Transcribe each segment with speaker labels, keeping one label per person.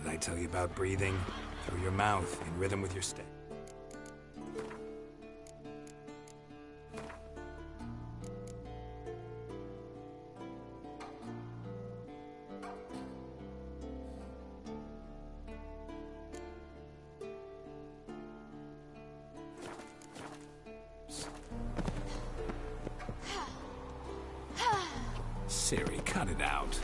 Speaker 1: did I tell you about breathing? Through your mouth, in rhythm with your step. Ciri, cut it out.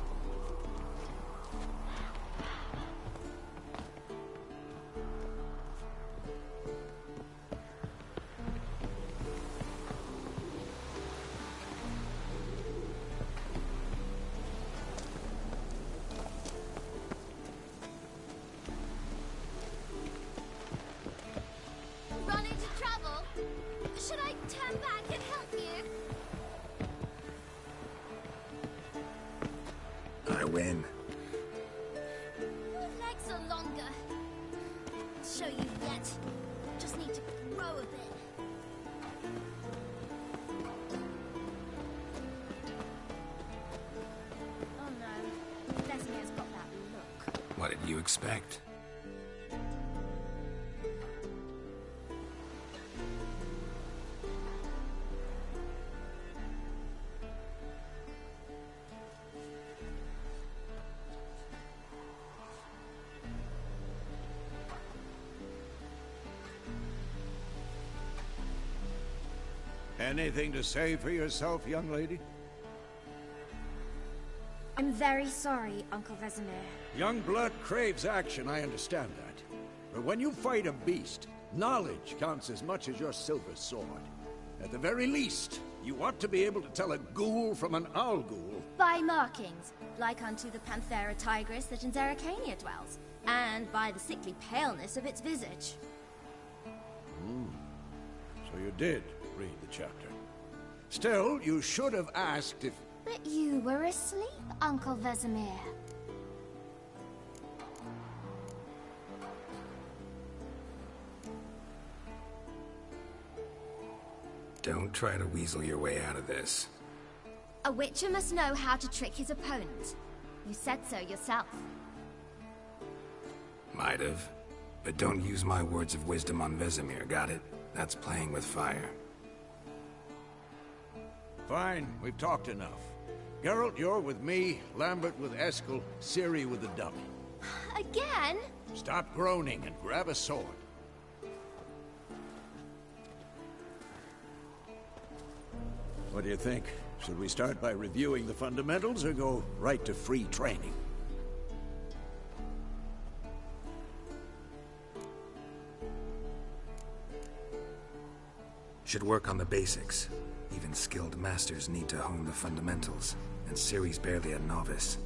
Speaker 2: Run into trouble? Should I turn back and help you?
Speaker 1: I win.
Speaker 2: Your legs are longer. I'll show you yet. Just need to grow a bit. Oh no, Vesemir's got that look.
Speaker 1: What did you expect?
Speaker 3: Anything to say for yourself, young lady?
Speaker 2: I'm very sorry, Uncle Vesemir.
Speaker 3: Young blood craves action, I understand that. But when you fight a beast, knowledge counts as much as your silver sword. At the very least, you ought to be able to tell a ghoul from an owl ghoul.
Speaker 2: By markings, like unto the Panthera tigris that in Zerrikania dwells, and by the sickly paleness of its visage.
Speaker 3: So you did read the chapter. Still, you should have asked if...
Speaker 2: But you were asleep, Uncle Vesemir.
Speaker 1: Don't try to weasel your way out of this.
Speaker 2: A witcher must know how to trick his opponent. You said so yourself.
Speaker 1: Might have. But don't use my words of wisdom on Vesemir, got it? That's playing with fire.
Speaker 3: Fine, we've talked enough. Geralt, you're with me, Lambert with Eskel, Ciri with the dummy.
Speaker 2: Again?
Speaker 3: Stop groaning and grab a sword. What do you think? Should we start by reviewing the fundamentals or go right to free training?
Speaker 1: Should work on the basics. Even skilled masters need to hone the fundamentals, and Ciri's barely a novice.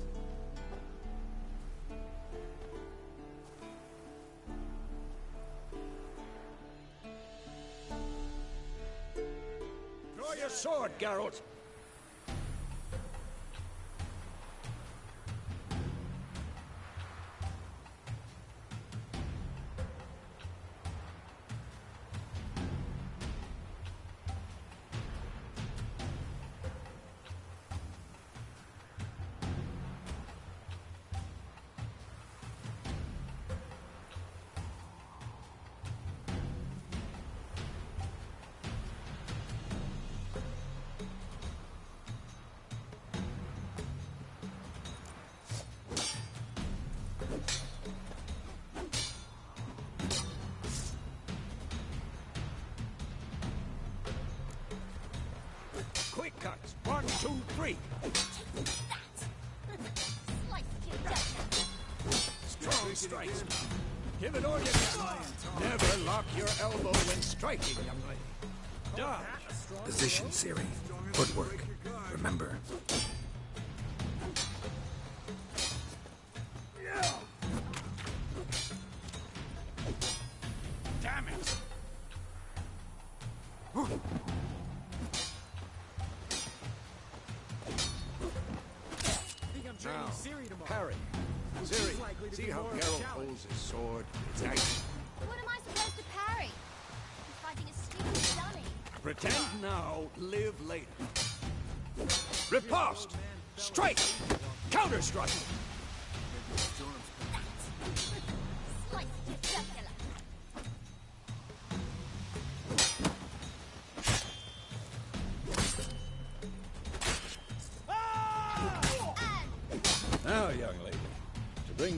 Speaker 3: Draw your sword, Geralt! Quick cuts. 1, 2, 3. Strong strikes. Give it all you got. Never lock your elbow when striking, young lady. Dodge.
Speaker 1: Position, Ciri. Footwork. Remember.
Speaker 3: Damn it. Now, parry. Ciri, see how Geralt holds his sword? It's nice.
Speaker 2: What am I supposed to parry? I'm fighting a stupid dummy.
Speaker 3: Pretend now, live later. Riposte! Strike! Counter-strike!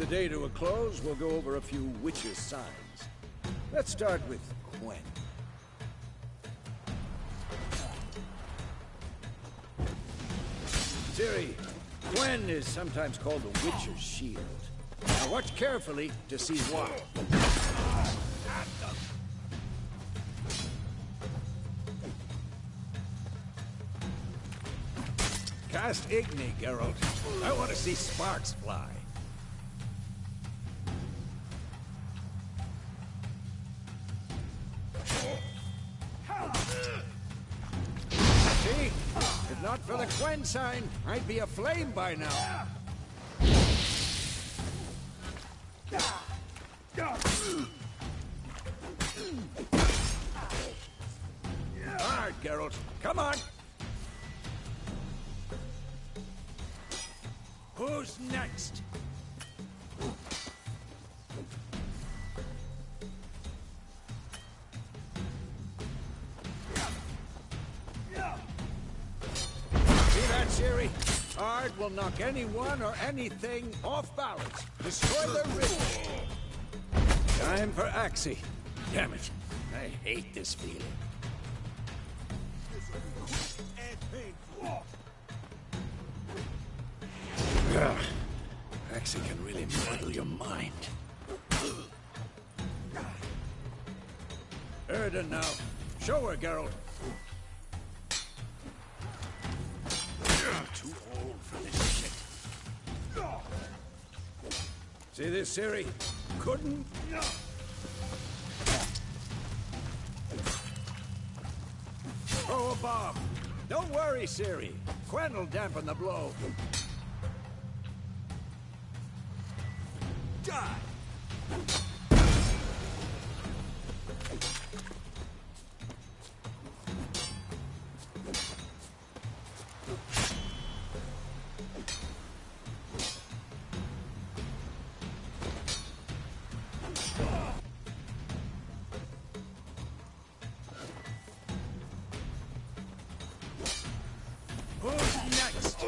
Speaker 3: day to a close, we'll go over a few witches' signs. Let's start with Gwen. Ciri, Gwen is sometimes called the Witcher's Shield. Now watch carefully to see why. Cast Igni, Geralt. I want to see sparks fly. See? If not for the Gwen sign, I'd be aflame by now. Hard, Geralt. Come on. Who's next? See that, Ciri? Ard will knock anyone or anything off balance. Destroy their rhythm. Time for Axie. Damn it. I hate this feeling. Axie can really muddle your mind. Erden now. Show her, Geralt. Too old for this shit. See this, Ciri? Couldn't? Throw a bomb. Don't worry, Ciri. Gwen will dampen the blow. Die! Who's next?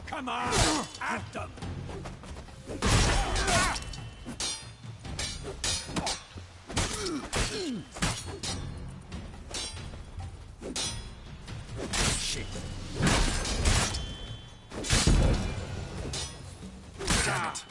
Speaker 3: Come on! At them! Shit. Damn it.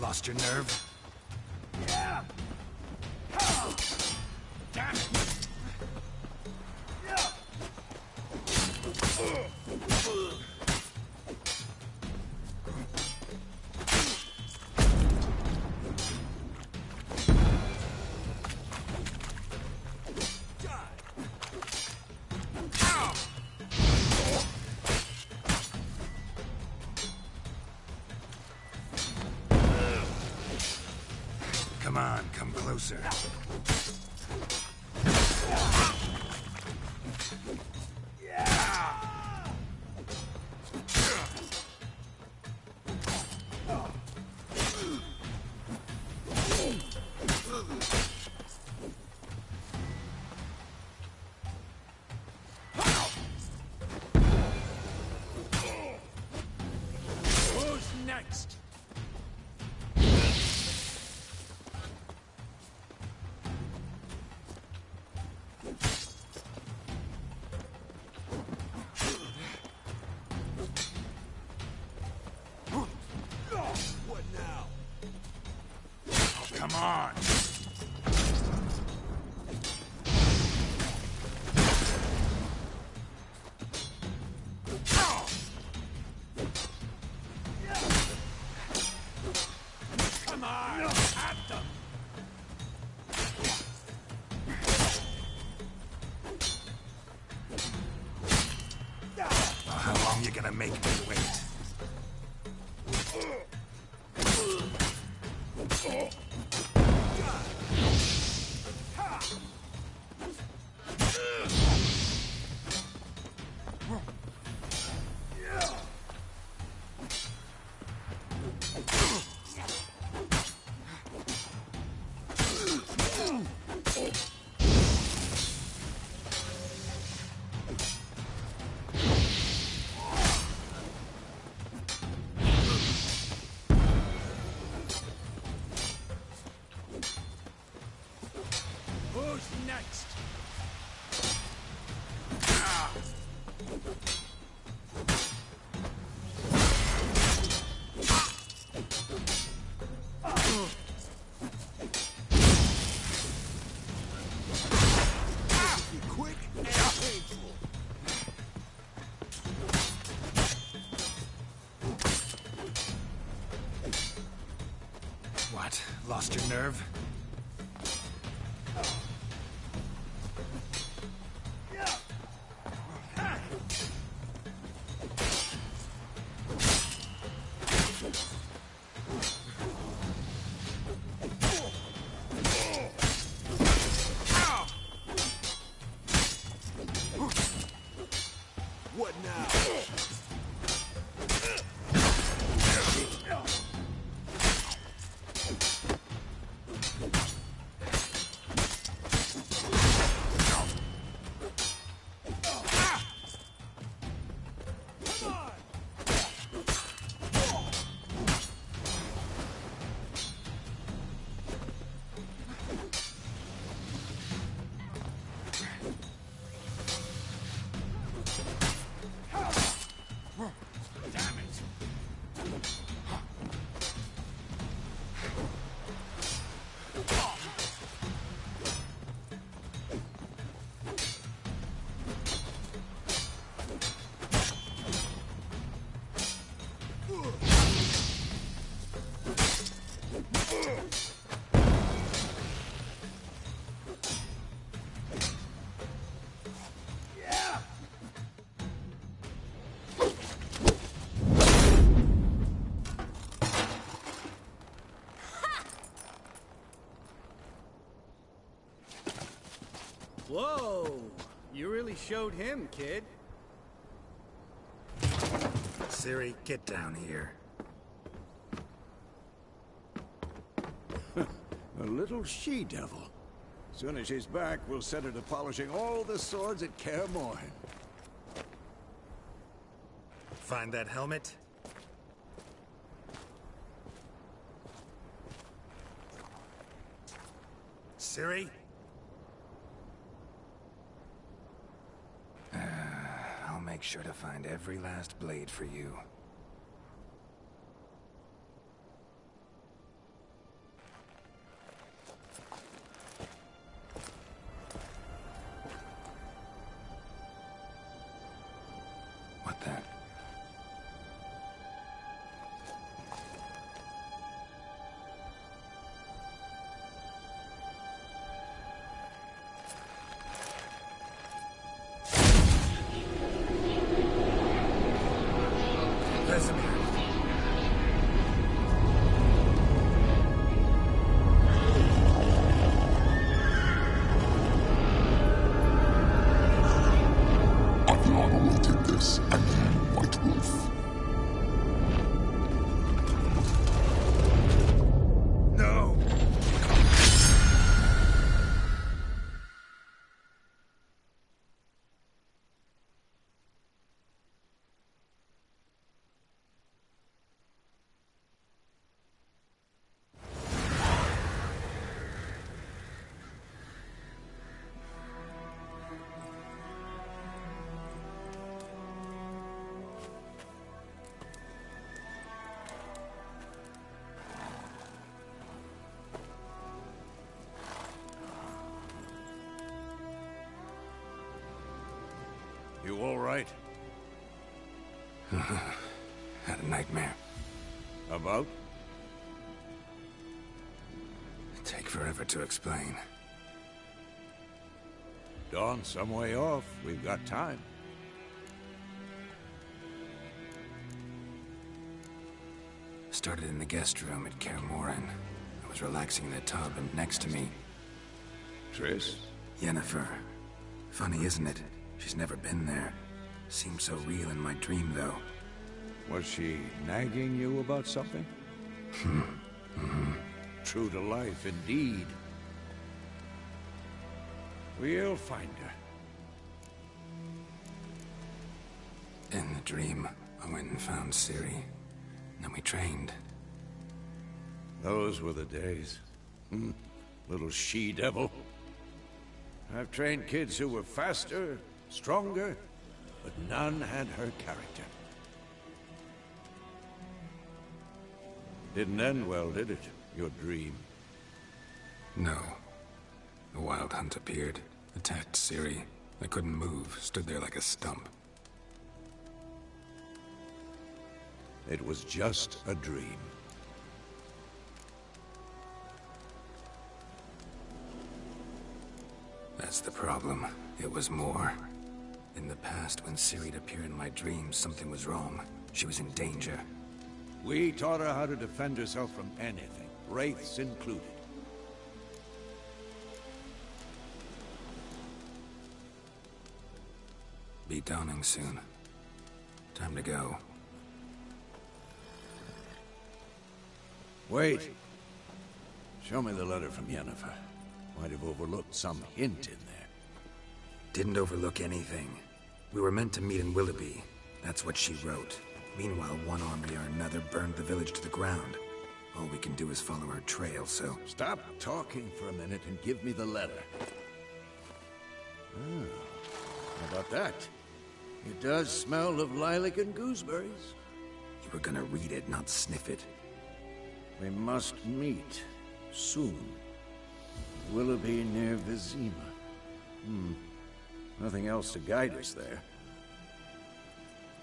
Speaker 3: Lost your nerve? Yeah. Damn it. Come on, come closer. Who's next? on! Come on! At them!
Speaker 1: How long you gonna make me wait?
Speaker 3: Who's next? Quick and painful.
Speaker 1: What? Lost your nerve?
Speaker 3: What now? Damn it!
Speaker 4: Whoa! You really showed him, kid.
Speaker 1: Siri, get down here.
Speaker 3: A little she-devil. Soon as she's back, we'll set her to polishing all the swords at Kaer Morhen.
Speaker 1: Find that helmet? Siri? I'll make sure to find every last blade for you. What the?
Speaker 3: You all right?
Speaker 1: Had a nightmare.
Speaker 3: About?
Speaker 1: Take forever to explain.
Speaker 3: Dawn's some way off. We've got time.
Speaker 1: Started in the guest room at Kaer Morhen. I was relaxing in the tub, and next to me...
Speaker 3: Triss?
Speaker 1: Yennefer. Funny, isn't it? She's never been there. Seemed so real in my dream, though.
Speaker 3: Was she nagging you about something? True to life, indeed. We'll find her.
Speaker 1: In the dream, I went and found Ciri. Then we trained.
Speaker 3: Those were the days. Little she-devil. I've trained kids who were faster, stronger, but none had her character. Didn't end well, did it? Your dream?
Speaker 1: No. The Wild Hunt appeared, attacked Ciri. I couldn't move, stood there like a stump.
Speaker 3: It was just a dream.
Speaker 1: That's the problem. It was more. In the past, when Ciri'd appear in my dreams, something was wrong. She was in danger.
Speaker 3: We taught her how to defend herself from anything, wraiths included.
Speaker 1: Be dawning soon. Time to go.
Speaker 3: Wait. Show me the letter from Yennefer. Might have overlooked some hint in there.
Speaker 1: Didn't overlook anything. We were meant to meet in Willoughby. That's what she wrote. Meanwhile, one army or another burned the village to the ground. All we can do is follow her trail, so...
Speaker 3: Stop talking for a minute and give me the letter. How about that? It does smell of lilac and gooseberries.
Speaker 1: You were gonna read it, not sniff it.
Speaker 3: We must meet. Soon. Willoughby near Vizima. Nothing else to guide us there.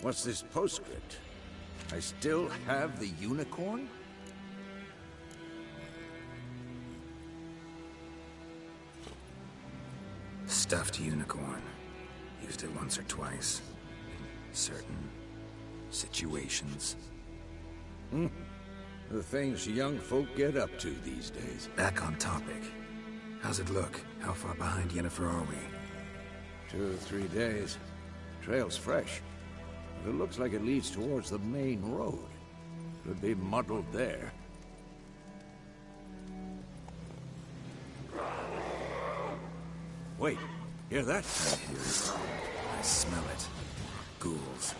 Speaker 3: What's this postscript? I still have the unicorn?
Speaker 1: Stuffed unicorn. Used it once or twice. In certain situations.
Speaker 3: The things young folk get up to these days.
Speaker 1: Back on topic. How's it look? How far behind Yennefer are we?
Speaker 3: 2 or 3 days. Trail's fresh. But it looks like it leads towards the main road. Could be muddled there. Wait, hear that?
Speaker 1: I hear it. I smell it. Ghouls.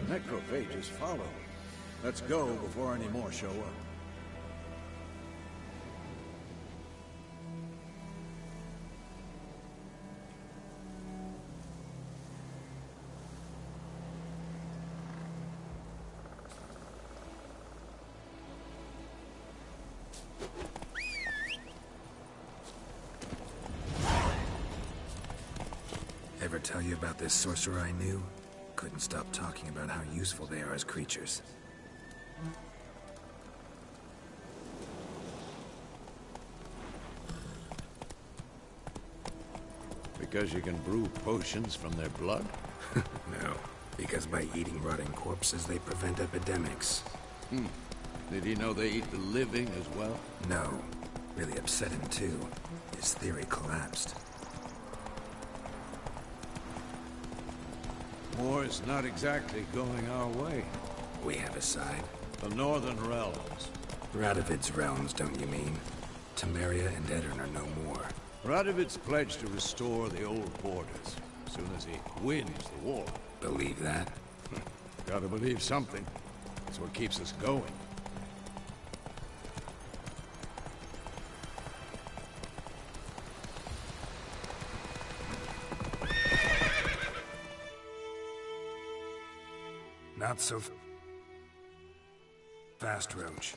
Speaker 3: Necrophages follow. Let's go before any more show up.
Speaker 1: Ever tell you about this sorcerer I knew? Couldn't stop talking about how useful they are as creatures.
Speaker 3: Because you can brew potions from their blood?
Speaker 1: No, because by eating rotting corpses, they prevent epidemics.
Speaker 3: Did he know they eat the living as well?
Speaker 1: No. Really upset him too. His theory collapsed.
Speaker 3: War's not exactly going our way.
Speaker 1: We have a side.
Speaker 3: The Northern Realms.
Speaker 1: Radovid's realms, don't you mean? Temeria and Edirn are no more.
Speaker 3: Radovid's pledged to restore the old borders, as soon as he wins the war.
Speaker 1: Believe that?
Speaker 3: Gotta believe something. That's what keeps us going.
Speaker 1: Not so fast, Roach.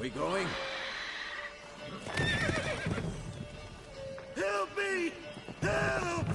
Speaker 3: We going? Help me! Help!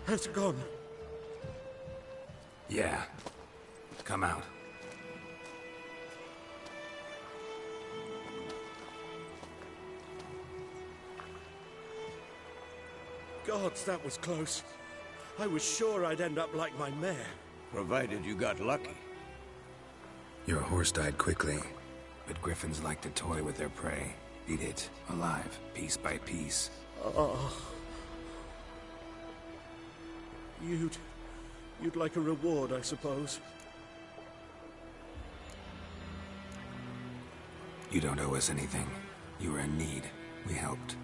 Speaker 5: Has it gone?
Speaker 1: Yeah. Come out.
Speaker 5: Gods, that was close. I was sure I'd end up like my mare.
Speaker 3: Provided you got lucky.
Speaker 1: Your horse died quickly, but griffins like to toy with their prey. Eat it, alive, piece by piece.
Speaker 5: Oh. You'd like a reward, I suppose.
Speaker 1: You don't owe us anything. You were in need. We helped.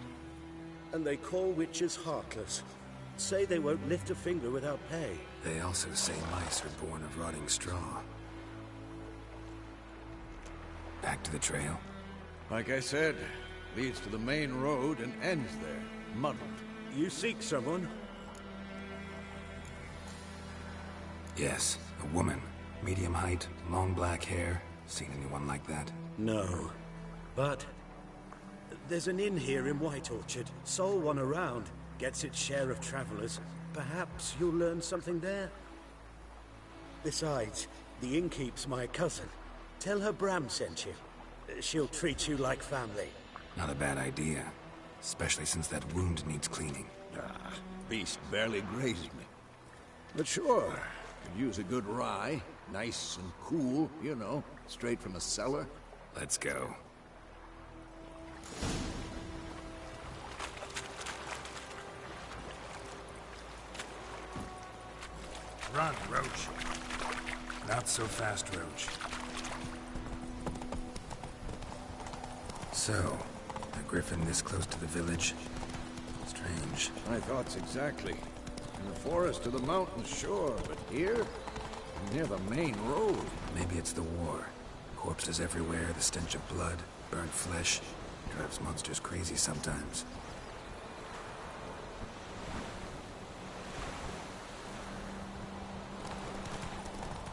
Speaker 5: And they call witches heartless. Say they won't lift a finger without pay.
Speaker 1: They also say mice are born of rotting straw. Back to the trail?
Speaker 3: Like I said, leads to the main road and ends there, muddled.
Speaker 5: You seek someone?
Speaker 1: Yes, a woman. Medium height, long black hair. Seen anyone like that?
Speaker 5: No. But there's an inn here in White Orchard. Sole one around. Gets its share of travelers. Perhaps you'll learn something there? Besides, the innkeep's my cousin. Tell her Bram sent you. She'll treat you like family.
Speaker 1: Not a bad idea. Especially since that wound needs cleaning.
Speaker 3: Ah, beast barely grazed me. But sure, could use a good rye. Nice and cool, you know, straight from the cellar.
Speaker 1: Let's go. Run, Roach. Not so fast, Roach. So, a griffin this close to the village? Strange.
Speaker 3: My thoughts exactly. In the forest or the mountains, sure, but here? Near the main road.
Speaker 1: Maybe it's the war. Corpses everywhere, the stench of blood, burnt flesh. Drives monsters crazy sometimes.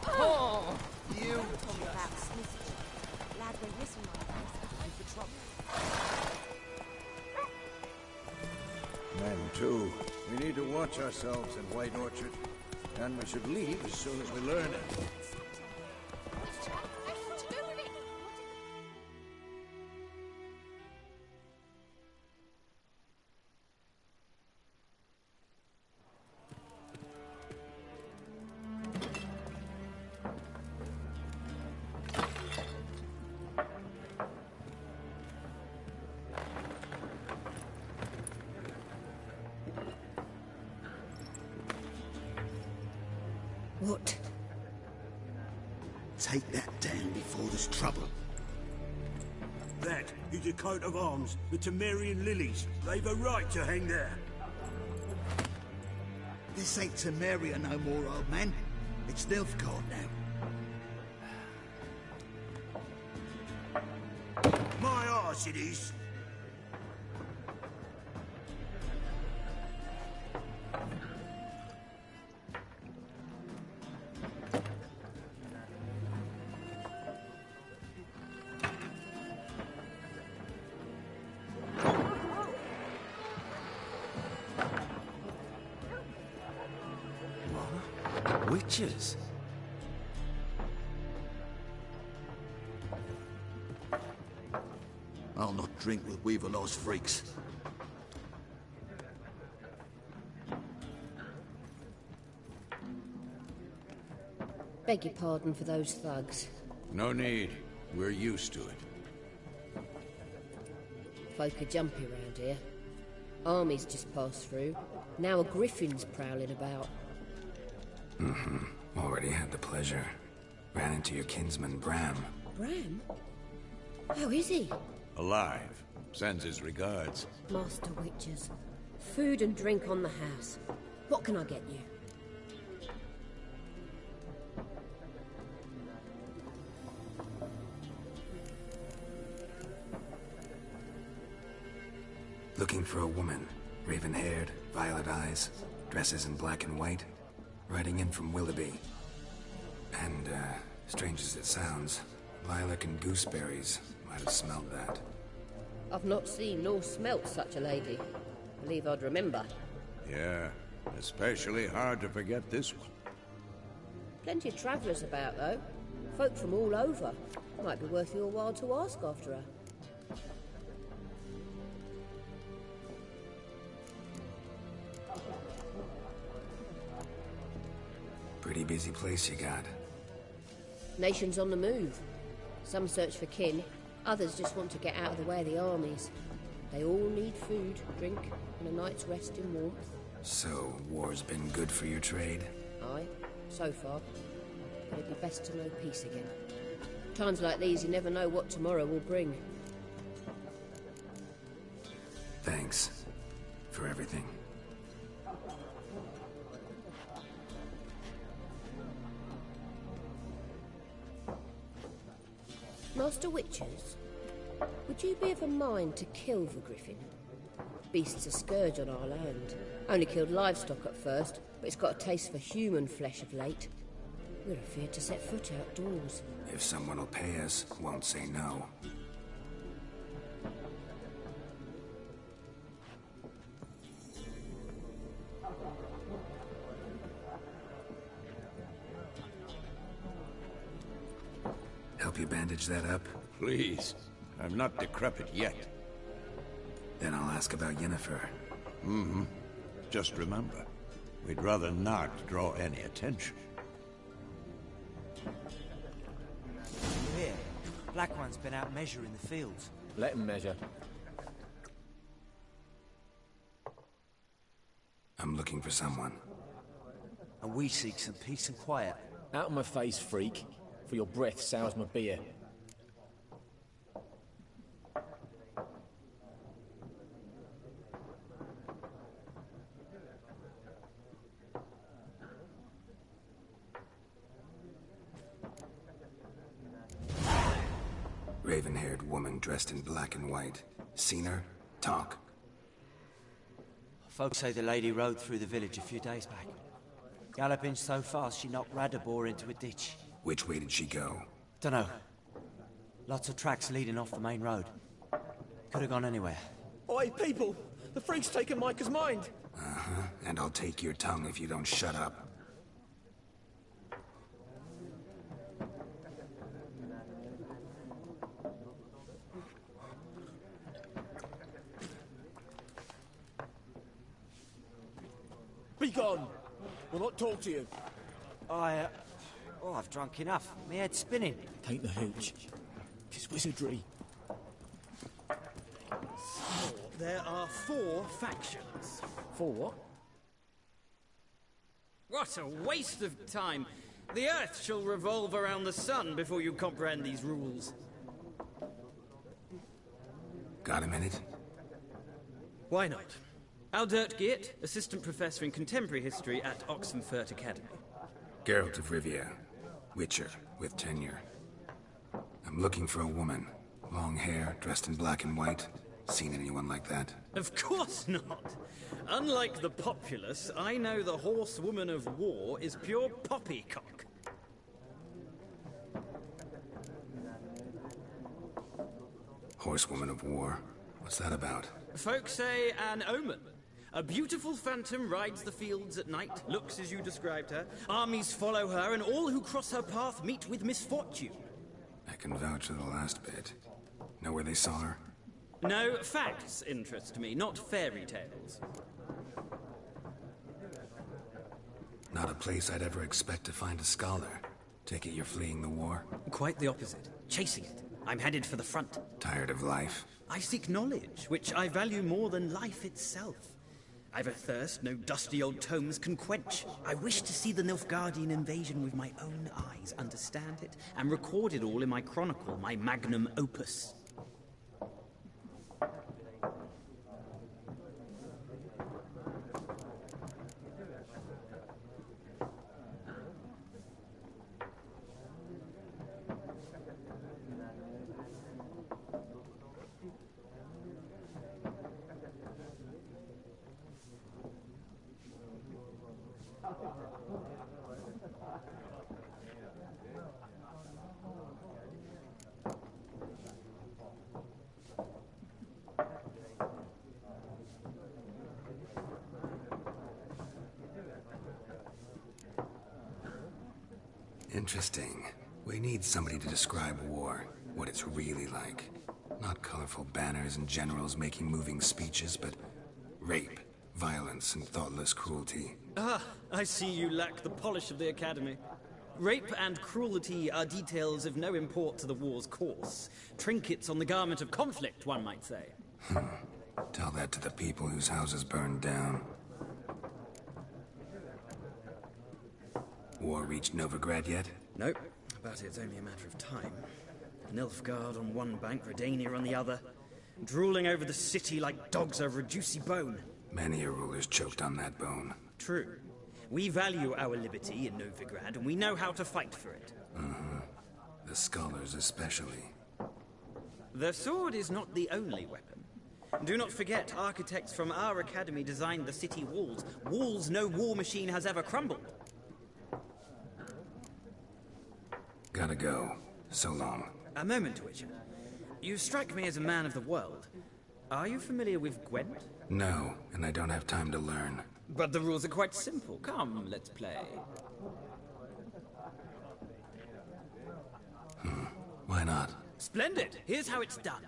Speaker 2: Oh! You!
Speaker 3: Men, too. We need to watch ourselves in White Orchard. And we should leave as soon as we learn it.
Speaker 2: What?
Speaker 6: Take that down before there's trouble.
Speaker 5: That is a coat of arms, the Temerian lilies. They've a right to hang there.
Speaker 6: This ain't Temeria no more, old man. It's Nilfgaard now. My arse it is.
Speaker 1: Witches?
Speaker 6: I'll not drink with Weaverlaw's freaks.
Speaker 7: Beg your pardon for those thugs.
Speaker 3: No need. We're used to it.
Speaker 7: Folk are jumpy round here. Armies just passed through. Now a griffin's prowling about.
Speaker 1: Already had the pleasure. Ran into your kinsman, Bram.
Speaker 7: Bram? How is he?
Speaker 3: Alive. Sends his regards.
Speaker 7: Master Witches. Food and drink on the house. What can I get you?
Speaker 1: Looking for a woman. Raven-haired, violet eyes, dresses in black and white. Riding in from Willoughby. And, strange as it sounds, lilac and gooseberries might have smelled that.
Speaker 7: I've not seen nor smelt such a lady. Believe I'd remember.
Speaker 3: Yeah, especially hard to forget this one.
Speaker 7: Plenty of travellers about, though. Folk from all over. Might be worth your while to ask after her.
Speaker 1: Pretty busy place you got.
Speaker 7: Nations on the move. Some search for kin, others just want to get out of the way of the armies. They all need food, drink, and a night's rest in warmth.
Speaker 1: So, war's been good for your trade?
Speaker 7: Aye, so far. But it'd be best to know peace again. Times like these, you never know what tomorrow will bring.
Speaker 1: Thanks. For everything.
Speaker 7: Master Witches, would you be of a mind to kill the griffin? Beast's a scourge on our land. Only killed livestock at first, but it's got a taste for human flesh of late. We're afeard to set foot outdoors.
Speaker 1: If someone will pay us, won't say no. Help you bandage that up?
Speaker 3: Please. I'm not decrepit yet.
Speaker 1: Then I'll ask about Yennefer.
Speaker 3: Just remember, we'd rather not draw any attention.
Speaker 8: Here, Black One's been out measuring the fields.
Speaker 9: Let him measure.
Speaker 1: I'm looking for someone.
Speaker 8: And we seek some peace and quiet.
Speaker 9: Out of my face, freak. For your breath sours my beer.
Speaker 1: Raven-haired woman dressed in black and white. Seen her? Talk.
Speaker 8: Folks say the lady rode through the village a few days back. Galloping so fast she knocked Radabor into a ditch.
Speaker 1: Which way did she go?
Speaker 8: Dunno. Lots of tracks leading off the main road. Could have gone anywhere.
Speaker 9: Oi, people! The freak's taken Micah's mind!
Speaker 1: And I'll take your tongue if you don't shut up.
Speaker 9: Be gone! We'll not talk to you.
Speaker 8: I've drunk enough. My head's spinning.
Speaker 9: Take the hooch. It's wizardry.
Speaker 5: There are 4 factions.
Speaker 9: For what?
Speaker 4: What a waste of time! The Earth shall revolve around the sun before you comprehend these rules.
Speaker 1: Got a minute?
Speaker 5: Why not?
Speaker 4: Aldert Geert, Assistant Professor in Contemporary History at Oxenfurt Academy.
Speaker 1: Geralt of Rivia, Witcher, with tenure. I'm looking for a woman. Long hair, dressed in black and white. Seen anyone like that?
Speaker 4: Of course not. Unlike the populace, I know the horsewoman of war is pure poppycock.
Speaker 1: Horsewoman of war? What's that about?
Speaker 4: Folk say an omen. A beautiful phantom rides the fields at night, looks as you described her. Armies follow her, and all who cross her path meet with misfortune.
Speaker 1: I can vouch for the last bit. Know where they saw her?
Speaker 4: No, facts interest me, not fairy tales.
Speaker 1: Not a place I'd ever expect to find a scholar. Take it you're fleeing the war?
Speaker 4: Quite the opposite. Chasing it. I'm headed for the front.
Speaker 1: Tired of life?
Speaker 4: I seek knowledge, which I value more than life itself. I've a thirst no dusty old tomes can quench. I wish to see the Nilfgaardian invasion with my own eyes, understand it, and record it all in my chronicle, my magnum opus.
Speaker 1: Interesting. We need somebody to describe war, what it's really like. Not colorful banners and generals making moving speeches, but rape, violence, and thoughtless cruelty.
Speaker 4: Ah, I see you lack the polish of the Academy. Rape and cruelty are details of no import to the war's course. Trinkets on the garment of conflict, one might say.
Speaker 1: Tell that to the people whose houses burned down. War reached Novigrad yet?
Speaker 4: Nope, but it's only a matter of time. Nilfgaard on one bank, Redania on the other, drooling over the city like dogs over a juicy bone.
Speaker 1: Many a ruler's choked on that bone.
Speaker 4: True. We value our liberty in Novigrad, and we know how to fight for it.
Speaker 1: The scholars especially.
Speaker 4: The sword is not the only weapon. Do not forget, architects from our academy designed the city walls. Walls no war machine has ever crumbled.
Speaker 1: Gotta go. So long.
Speaker 4: A moment, Witcher. You strike me as a man of the world. Are you familiar with Gwent?
Speaker 1: No, and I don't have time to learn.
Speaker 4: But the rules are quite simple. Come, let's play.
Speaker 1: Why not?
Speaker 4: Splendid. Here's how it's done.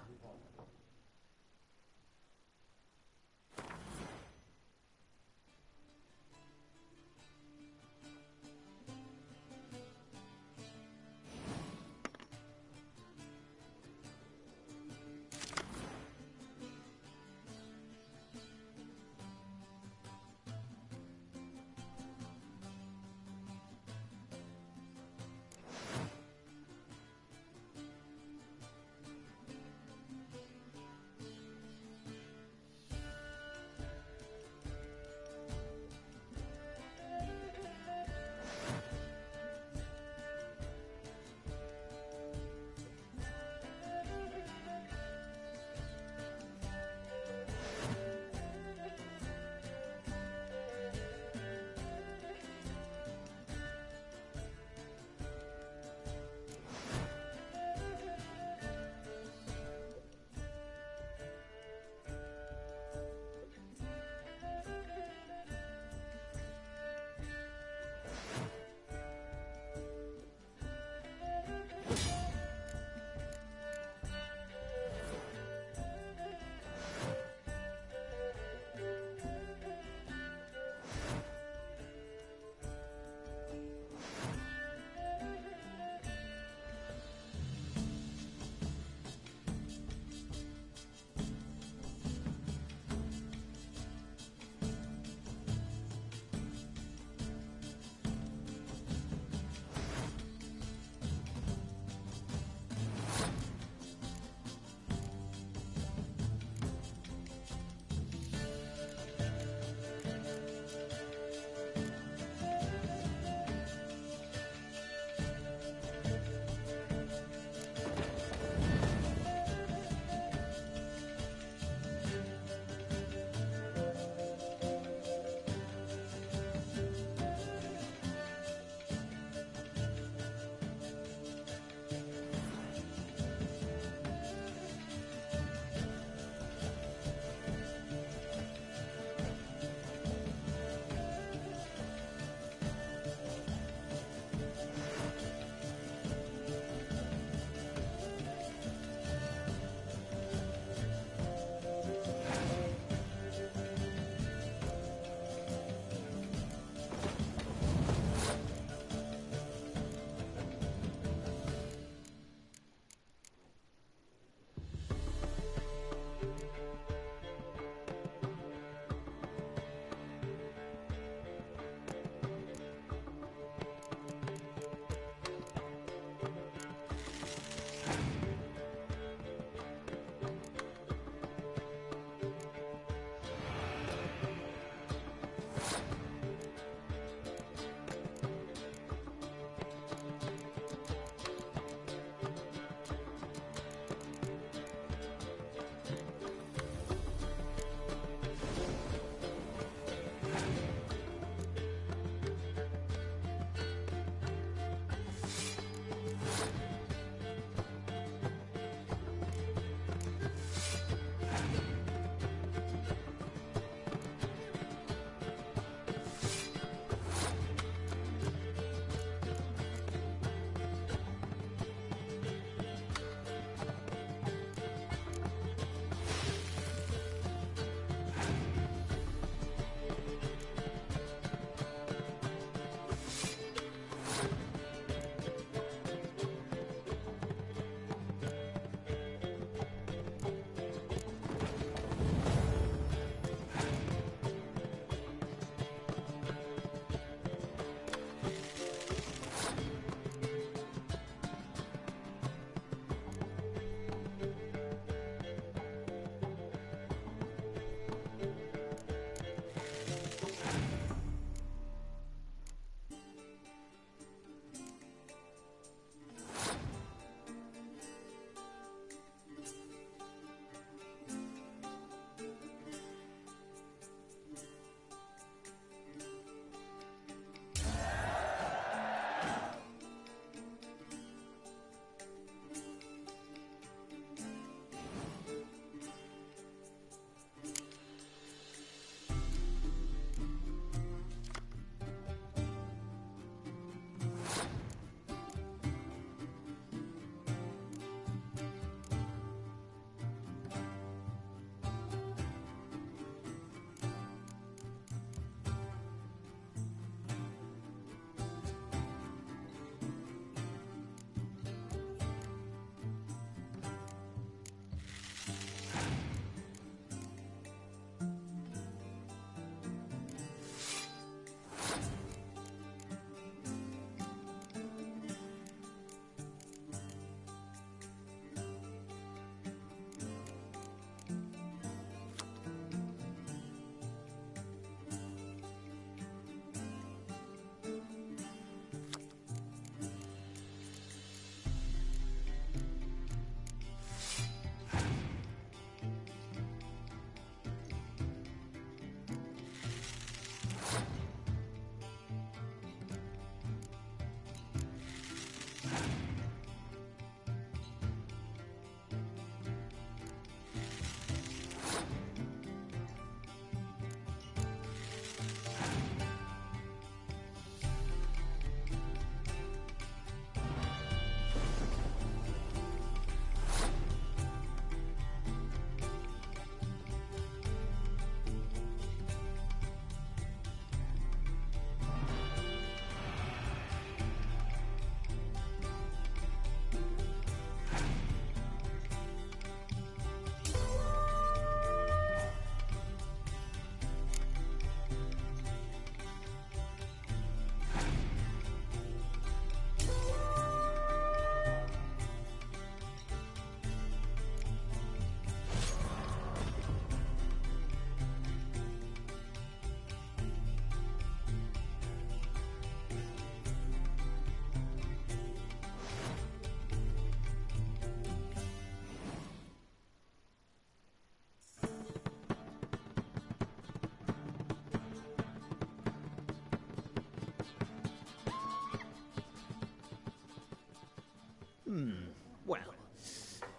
Speaker 4: Well,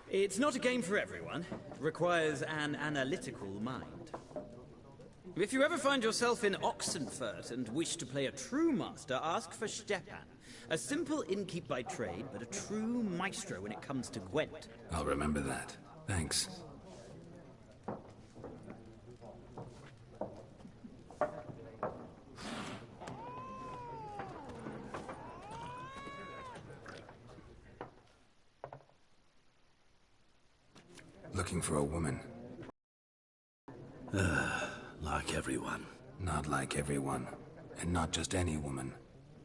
Speaker 4: it's not a game for everyone. It requires an analytical mind. If you ever find yourself in Oxenfurt and wish to play a true master, ask for Stepan. A simple innkeep by trade, but a true maestro when it comes to Gwent.
Speaker 1: I'll remember that. Thanks. Looking for a woman.
Speaker 5: Like everyone.
Speaker 1: Not like everyone. And not just any woman.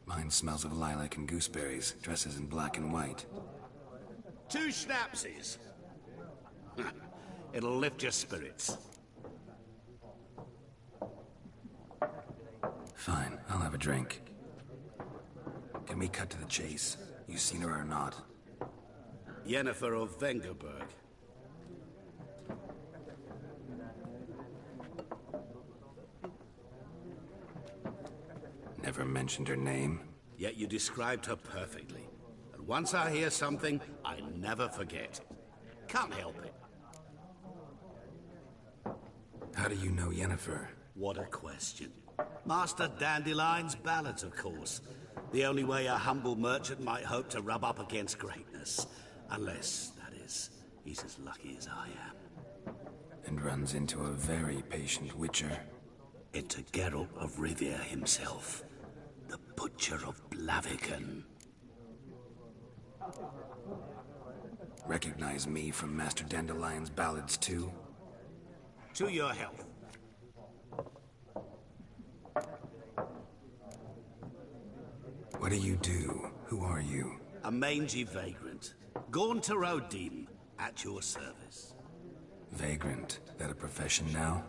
Speaker 1: Mine smells of lilac and gooseberries, dresses in black and white.
Speaker 10: 2 schnapsies. It'll lift your spirits.
Speaker 1: Fine, I'll have a drink. Can we cut to the chase? You seen her or not?
Speaker 10: Yennefer of Vengerberg.
Speaker 1: Never mentioned her name?
Speaker 10: Yet you described her perfectly. And once I hear something, I never forget. Can't help it.
Speaker 1: How do you know Yennefer?
Speaker 10: What a question. Master Dandelion's ballads, of course. The only way a humble merchant might hope to rub up against greatness. Unless, that is, he's as lucky as I am.
Speaker 1: And runs into a very patient witcher.
Speaker 10: Into Geralt of Rivia himself. The Butcher of Blaviken.
Speaker 1: Recognize me from Master Dandelion's ballads too?
Speaker 10: To your health.
Speaker 1: What do you do? Who are you?
Speaker 10: A mangy vagrant. Gone to Rodim, at your service.
Speaker 1: Vagrant? That a profession now?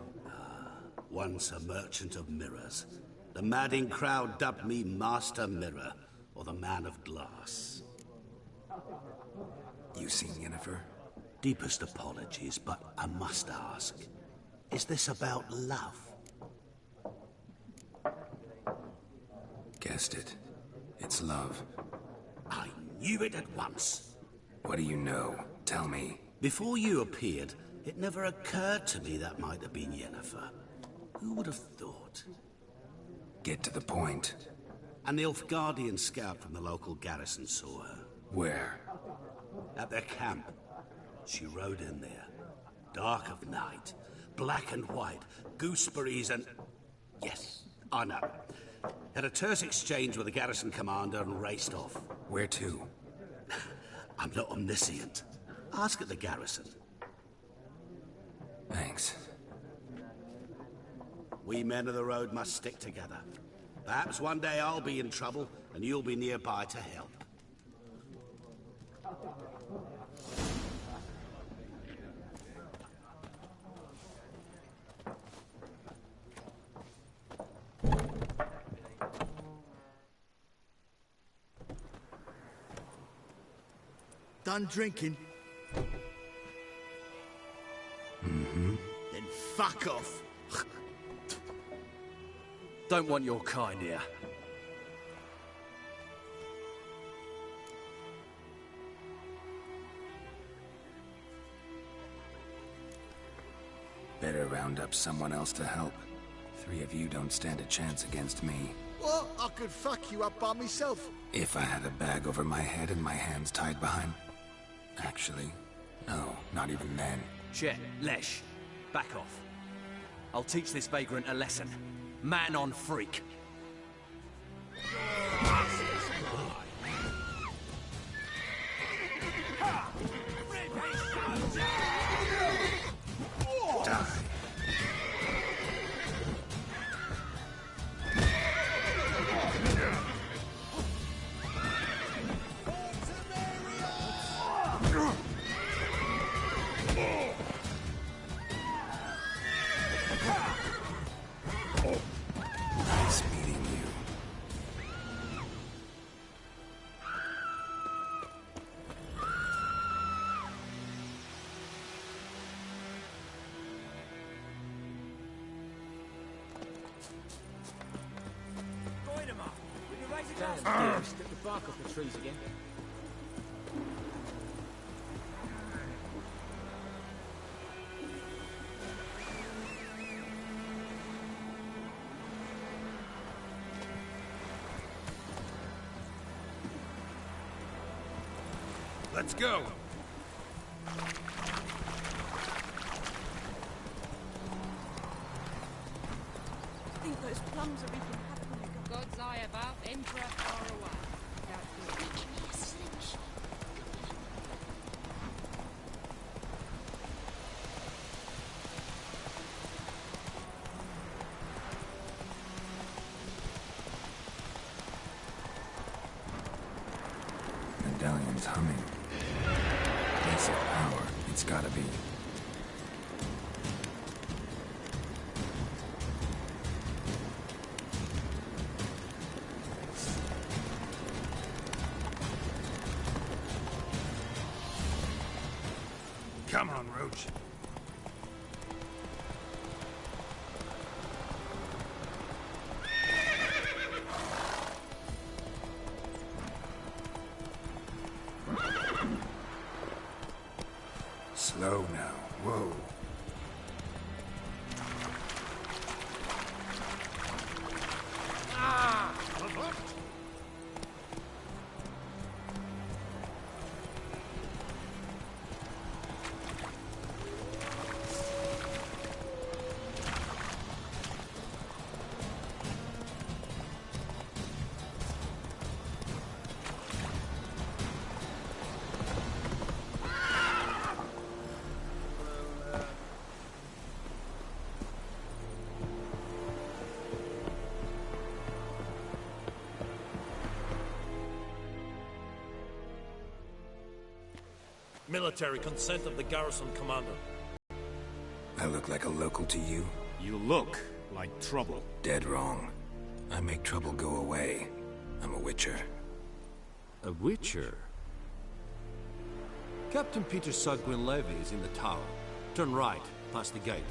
Speaker 10: Once a merchant of mirrors. The madding crowd dubbed me Master Mirror, or the Man of Glass.
Speaker 1: You seen Yennefer?
Speaker 10: Deepest apologies, but I must ask. Is this about love?
Speaker 1: Guessed it. It's love.
Speaker 10: I knew it at once.
Speaker 1: What do you know? Tell me.
Speaker 10: Before you appeared, it never occurred to me that might have been Yennefer. Who would have thought?
Speaker 1: Get to the point.
Speaker 10: An Nilfgaardian scout from the local garrison saw her.
Speaker 1: Where?
Speaker 10: At their camp. She rode in there. Dark of night. Black and white. Gooseberries and... Yes, I know. Had a terse exchange with the garrison commander and raced off.
Speaker 1: Where to?
Speaker 10: I'm not omniscient. Ask at the garrison.
Speaker 1: Thanks.
Speaker 10: We men of the road must stick together. Perhaps one day I'll be in trouble, and you'll be nearby to help.
Speaker 6: Done drinking?
Speaker 1: Mm-hmm.
Speaker 6: Then fuck off.
Speaker 9: Don't want your kind here.
Speaker 1: Better round up someone else to help. 3 of you don't stand a chance against me.
Speaker 6: What? I could fuck you up by myself.
Speaker 1: If I had a bag over my head and my hands tied behind... Actually, no, not even then.
Speaker 9: Chet, Lesh, back off. I'll teach this vagrant a lesson. Man on freak.
Speaker 1: Die. Nice meeting you.
Speaker 11: Strip the bark off the trees again.
Speaker 3: Let's go!
Speaker 12: I think those plums are wreaking havoc.
Speaker 13: God's eye above, Emperor far away.
Speaker 2: Give me a slingshot.
Speaker 1: Medallion's humming. Place of power. It's gotta be. Come on, Roach. Slow now. Whoa.
Speaker 14: Military consent of the garrison commander.
Speaker 1: I look like a local to you?
Speaker 14: You look like trouble.
Speaker 1: Dead wrong. I make trouble go away. I'm a witcher.
Speaker 14: A witcher? Captain Peter Sagwin-Levy is in the tower. Turn right, past the gate.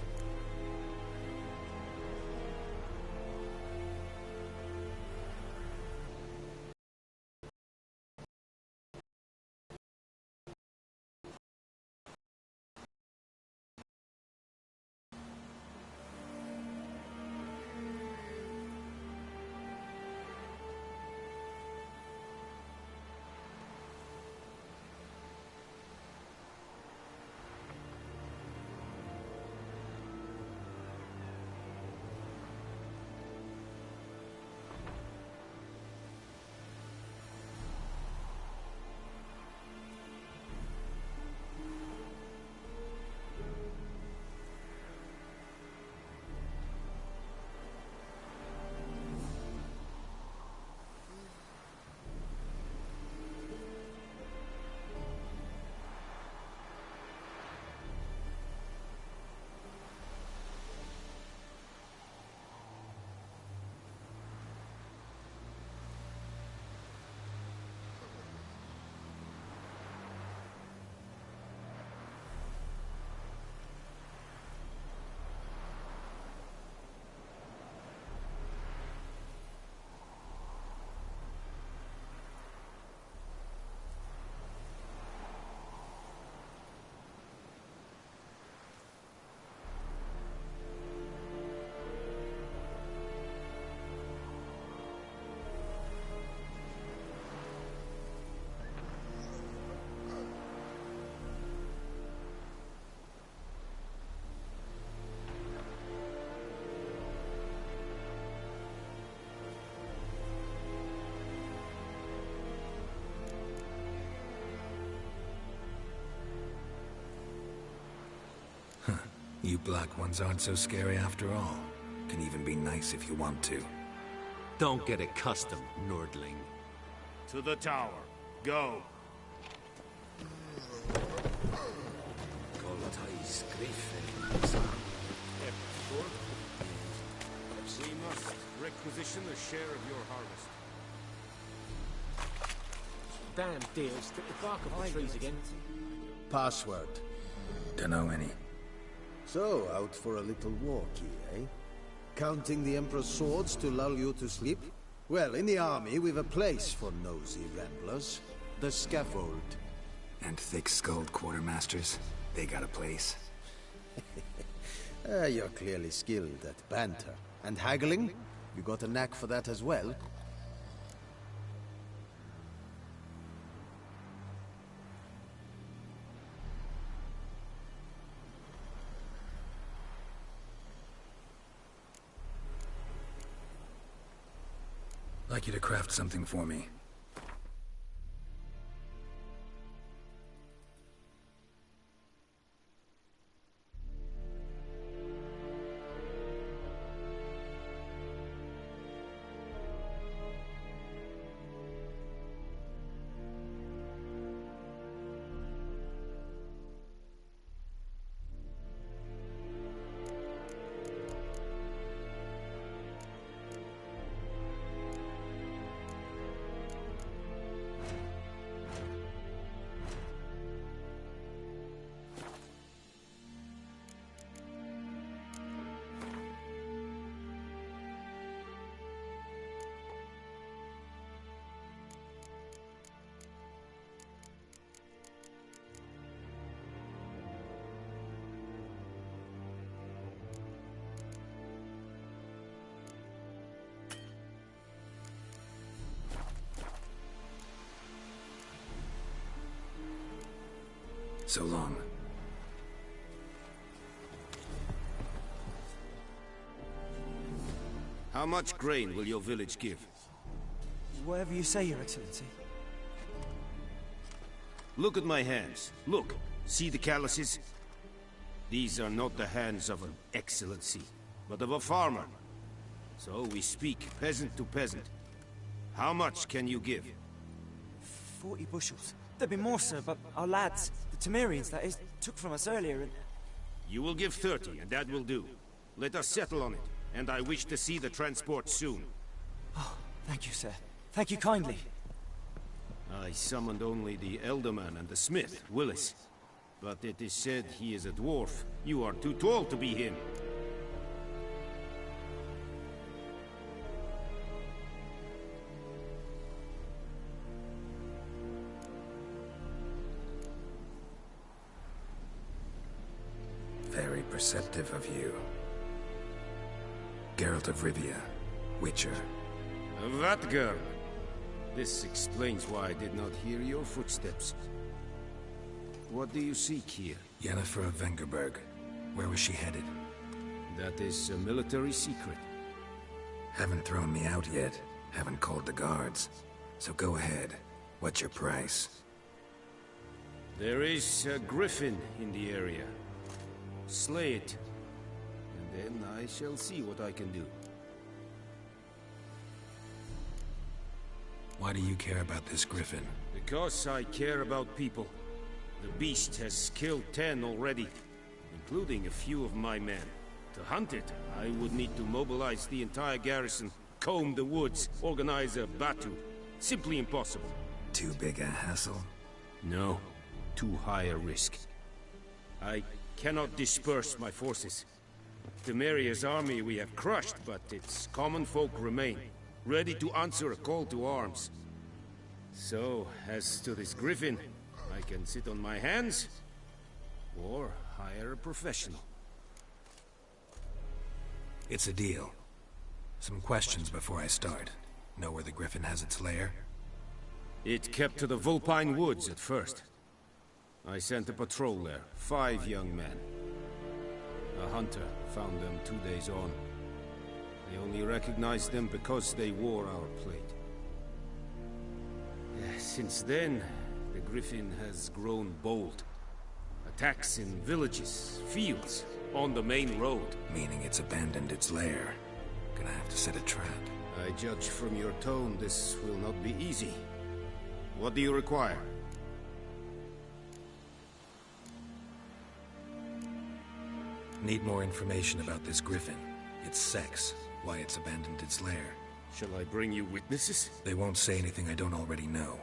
Speaker 1: You black ones aren't so scary after all. Can even be nice if you want to.
Speaker 14: Don't get accustomed, Nordling.
Speaker 15: To the tower. Go. We must requisition a share of your harvest.
Speaker 11: Damn deers, took the bark off the trees again.
Speaker 3: Password.
Speaker 1: Dunno any.
Speaker 3: So, out for a little walkie, eh? Counting the Emperor's swords to lull you to sleep? Well, in the army, we've a place for nosy ramblers. The scaffold.
Speaker 1: And thick-skulled quartermasters? They got a place?
Speaker 3: You're clearly skilled at banter. And haggling? You got a knack for that as well?
Speaker 1: I'd like you to craft something for me. So long.
Speaker 15: How much grain will your village give?
Speaker 8: Whatever you say, Your Excellency.
Speaker 15: Look at my hands. Look. See the calluses? These are not the hands of an excellency, but of a farmer. So we speak peasant to peasant. How much can you give?
Speaker 8: 40 bushels. There'd be more, sir, but our lads, the Temerians, that is, took from us earlier and...
Speaker 15: You will give 30, and that will do. Let us settle on it, and I wish to see the transport soon.
Speaker 8: Oh, thank you, sir. Thank you kindly.
Speaker 15: I summoned only the Elderman and the smith, Willis. But it is said he is a dwarf. You are too tall to be him.
Speaker 1: Very perceptive of you. Geralt of Rivia, Witcher.
Speaker 15: That girl. This explains why I did not hear your footsteps. What do you seek here?
Speaker 1: Yennefer of Vengerberg. Where was she headed?
Speaker 15: That is a military secret.
Speaker 1: Haven't thrown me out yet. Haven't called the guards. So go ahead. What's your price?
Speaker 15: There is a griffin in the area. Slay it. And then I shall see what I can do.
Speaker 1: Why do you care about this griffin?
Speaker 15: Because I care about people. The beast has killed 10 already, including a few of my men. To hunt it, I would need to mobilize the entire garrison, comb the woods, organize a batu. Simply impossible.
Speaker 1: Too big a hassle?
Speaker 15: No. Too high a risk. I cannot disperse my forces. Temeria's army we have crushed, but its common folk remain, ready to answer a call to arms. So, as to this griffin, I can sit on my hands, or hire a professional.
Speaker 1: It's a deal. Some questions before I start. Know where the griffin has its lair?
Speaker 15: It kept to the Vulpine Woods at first. I sent a patrol there, 5 young men. A hunter found them 2 days on. They only recognized them because they wore our plate. Since then, the griffin has grown bold. Attacks in villages, fields, on the main road.
Speaker 1: Meaning it's abandoned its lair. Gonna have to set a trap.
Speaker 15: I judge from your tone this will not be easy. What do you require?
Speaker 1: Need more information about this griffin. Its sex, why it's abandoned its lair.
Speaker 15: Shall I bring you witnesses?
Speaker 1: They won't say anything I don't already know.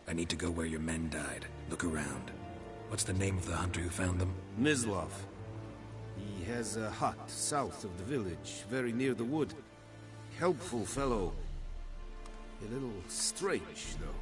Speaker 1: I need to go where your men died. Look around. What's the name of the hunter who found them?
Speaker 15: Mislav. He has a hut south of the village, very near the wood. Helpful fellow. A little strange, though.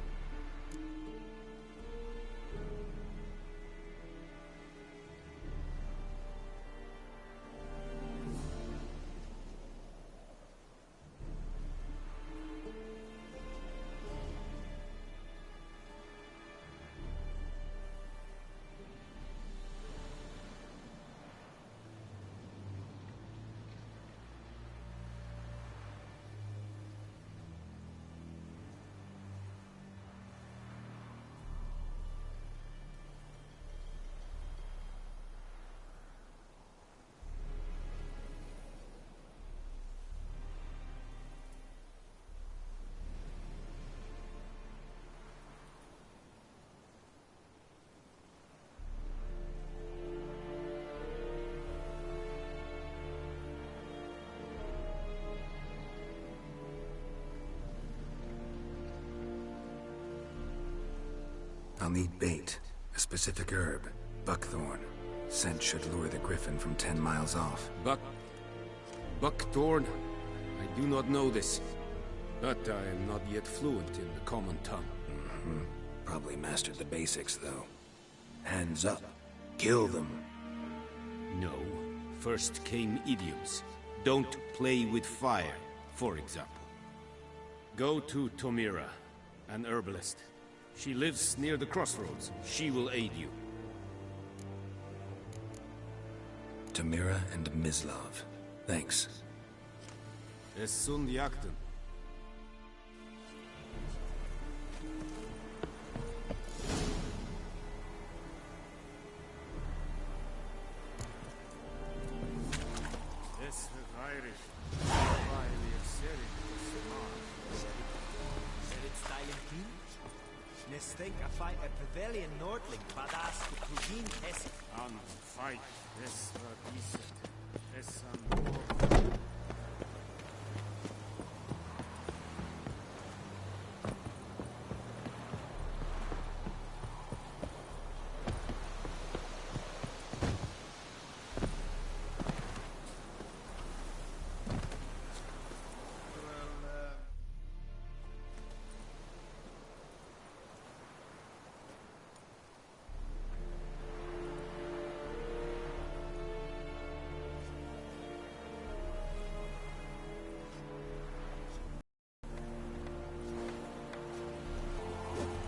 Speaker 1: I'll need bait, a specific herb, buckthorn. Scent should lure the griffin from 10 miles off.
Speaker 15: Buckthorn? I do not know this. But I am not yet fluent in the common tongue.
Speaker 1: Probably mastered the basics, though. Hands up. Kill them.
Speaker 15: No. First came idioms. Don't play with fire, for example. Go to Tomira, an herbalist. She lives near the crossroads. She will aid you.
Speaker 1: Tamira and Mislav. Thanks.
Speaker 15: Es sunt jakten. Es Irish.
Speaker 16: Nestek a fight a Pavilion Nordling, badass the Kugin Test.
Speaker 15: An fight. Es war decent. Es an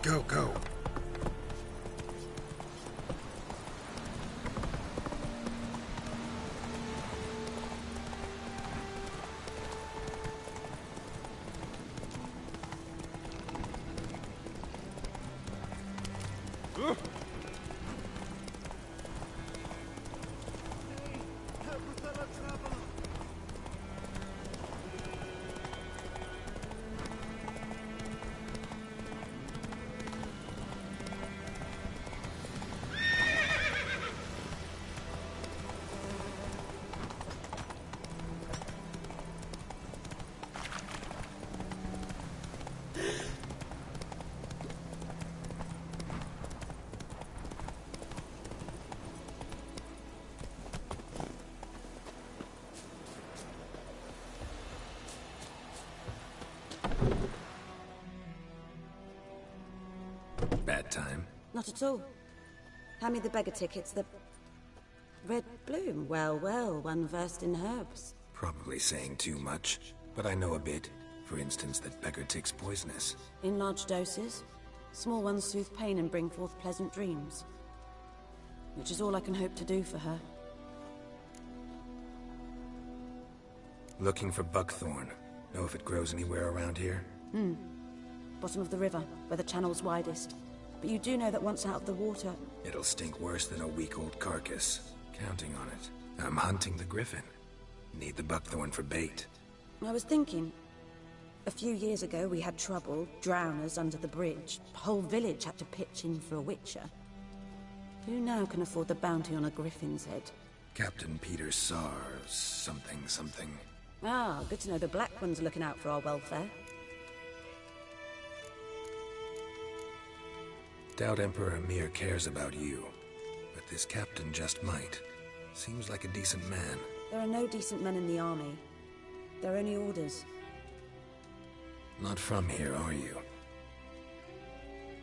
Speaker 1: Go, go. Bad time?
Speaker 17: Not at all. Hand me the beggar tickets, the... Red bloom. Well, well, one versed in herbs.
Speaker 1: Probably saying too much, but I know a bit. For instance, that beggar tick's poisonous.
Speaker 17: In large doses. Small ones soothe pain and bring forth pleasant dreams. Which is all I can hope to do for her.
Speaker 1: Looking for buckthorn. Know if it grows anywhere around here?
Speaker 17: Bottom of the river, where the channel's widest. But you do know that once out of the water...
Speaker 1: It'll stink worse than a week-old carcass. Counting on it. I'm hunting the griffin. Need the buckthorn for bait.
Speaker 17: I was thinking... A few years ago we had trouble, drowners under the bridge. The whole village had to pitch in for a witcher. Who now can afford the bounty on a griffin's head?
Speaker 1: Captain Peter Sars, something.
Speaker 17: Ah, good to know the Black One's looking out for our welfare.
Speaker 1: Doubt Emperor Emir cares about you, but this captain just might. Seems like a decent man.
Speaker 17: There are no decent men in the army. They're only orders.
Speaker 1: Not from here, are you?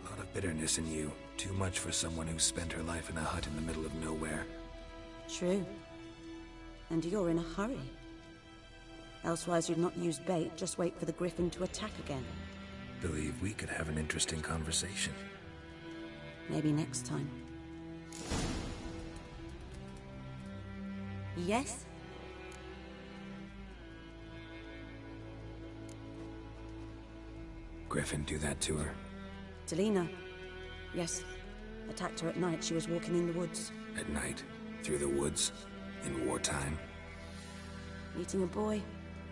Speaker 1: A lot of bitterness in you. Too much for someone who spent her life in a hut in the middle of nowhere.
Speaker 17: True. And you're in a hurry. Elsewise you'd not use bait, just wait for the griffin to attack again.
Speaker 1: Believe we could have an interesting conversation.
Speaker 17: Maybe next time. Yes?
Speaker 1: Griffin do that to her?
Speaker 17: Delina. Yes. Attacked her at night. She was walking in the woods.
Speaker 1: At night? Through the woods? In wartime?
Speaker 17: Meeting a boy.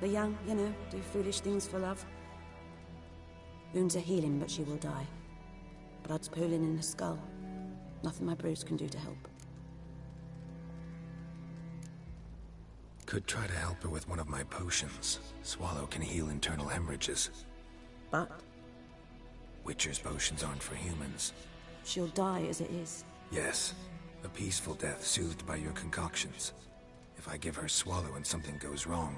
Speaker 17: The young, you know, do foolish things for love. Wounds are healing, but she will die. Blood's pooling in her skull. Nothing my brews can do to help.
Speaker 1: Could try to help her with one of my potions. Swallow can heal internal hemorrhages.
Speaker 17: But?
Speaker 1: Witcher's potions aren't for humans.
Speaker 17: She'll die as it is.
Speaker 1: Yes. A peaceful death soothed by your concoctions. If I give her Swallow and something goes wrong,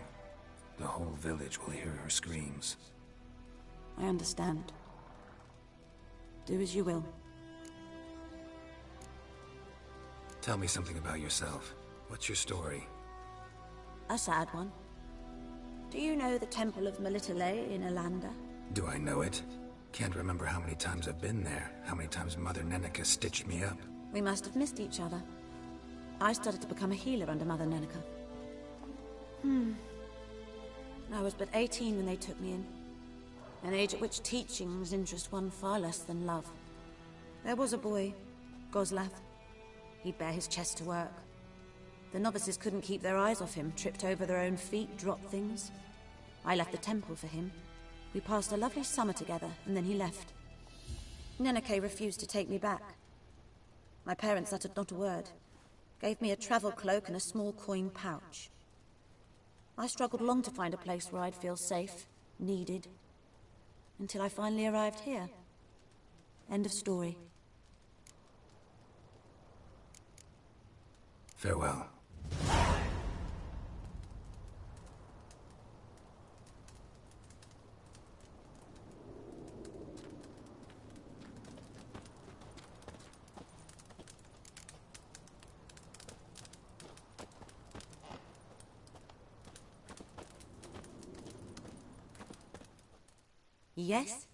Speaker 1: the whole village will hear her screams.
Speaker 17: I understand. Do as you will.
Speaker 1: Tell me something about yourself. What's your story?
Speaker 17: A sad one. Do you know the Temple of Melitele in Alanda?
Speaker 1: Do I know it? Can't remember how many times I've been there, how many times Mother Neneka stitched me up.
Speaker 17: We must have missed each other. I started to become a healer under Mother Neneka. I was but 18 when they took me in. An age at which teaching was interest one far less than love. There was a boy, Gozlath. He'd bare his chest to work. The novices couldn't keep their eyes off him, tripped over their own feet, dropped things. I left the temple for him. We passed a lovely summer together, and then he left. Neneke refused to take me back. My parents uttered not a word. Gave me a travel cloak and a small coin pouch. I struggled long to find a place where I'd feel safe, needed, until I finally arrived here. End of story.
Speaker 1: Farewell.
Speaker 17: Yes?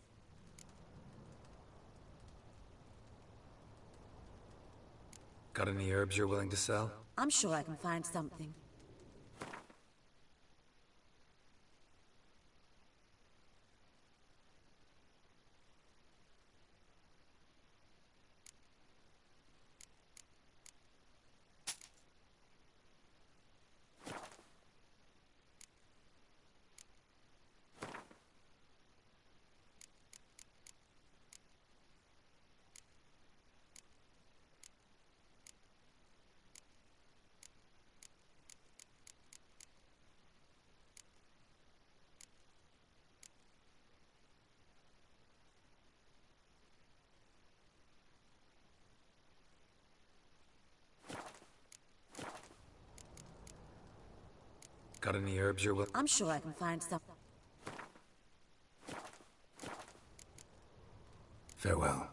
Speaker 1: Got any herbs you're willing to sell?
Speaker 17: I'm sure I can find something.
Speaker 1: Got any herbs you're willing?
Speaker 17: I'm sure I can find something.
Speaker 1: Farewell.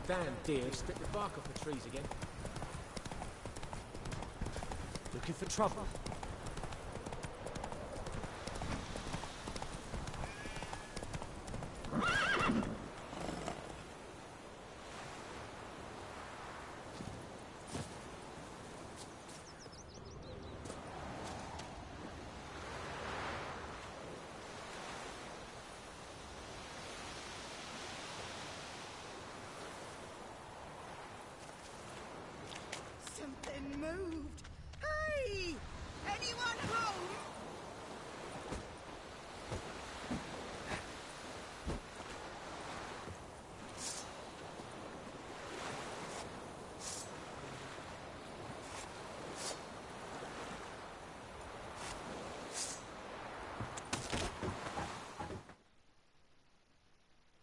Speaker 11: Damn deer stripped the bark off the trees again. Looking for trouble.
Speaker 18: Something moved. Hey! Anyone home?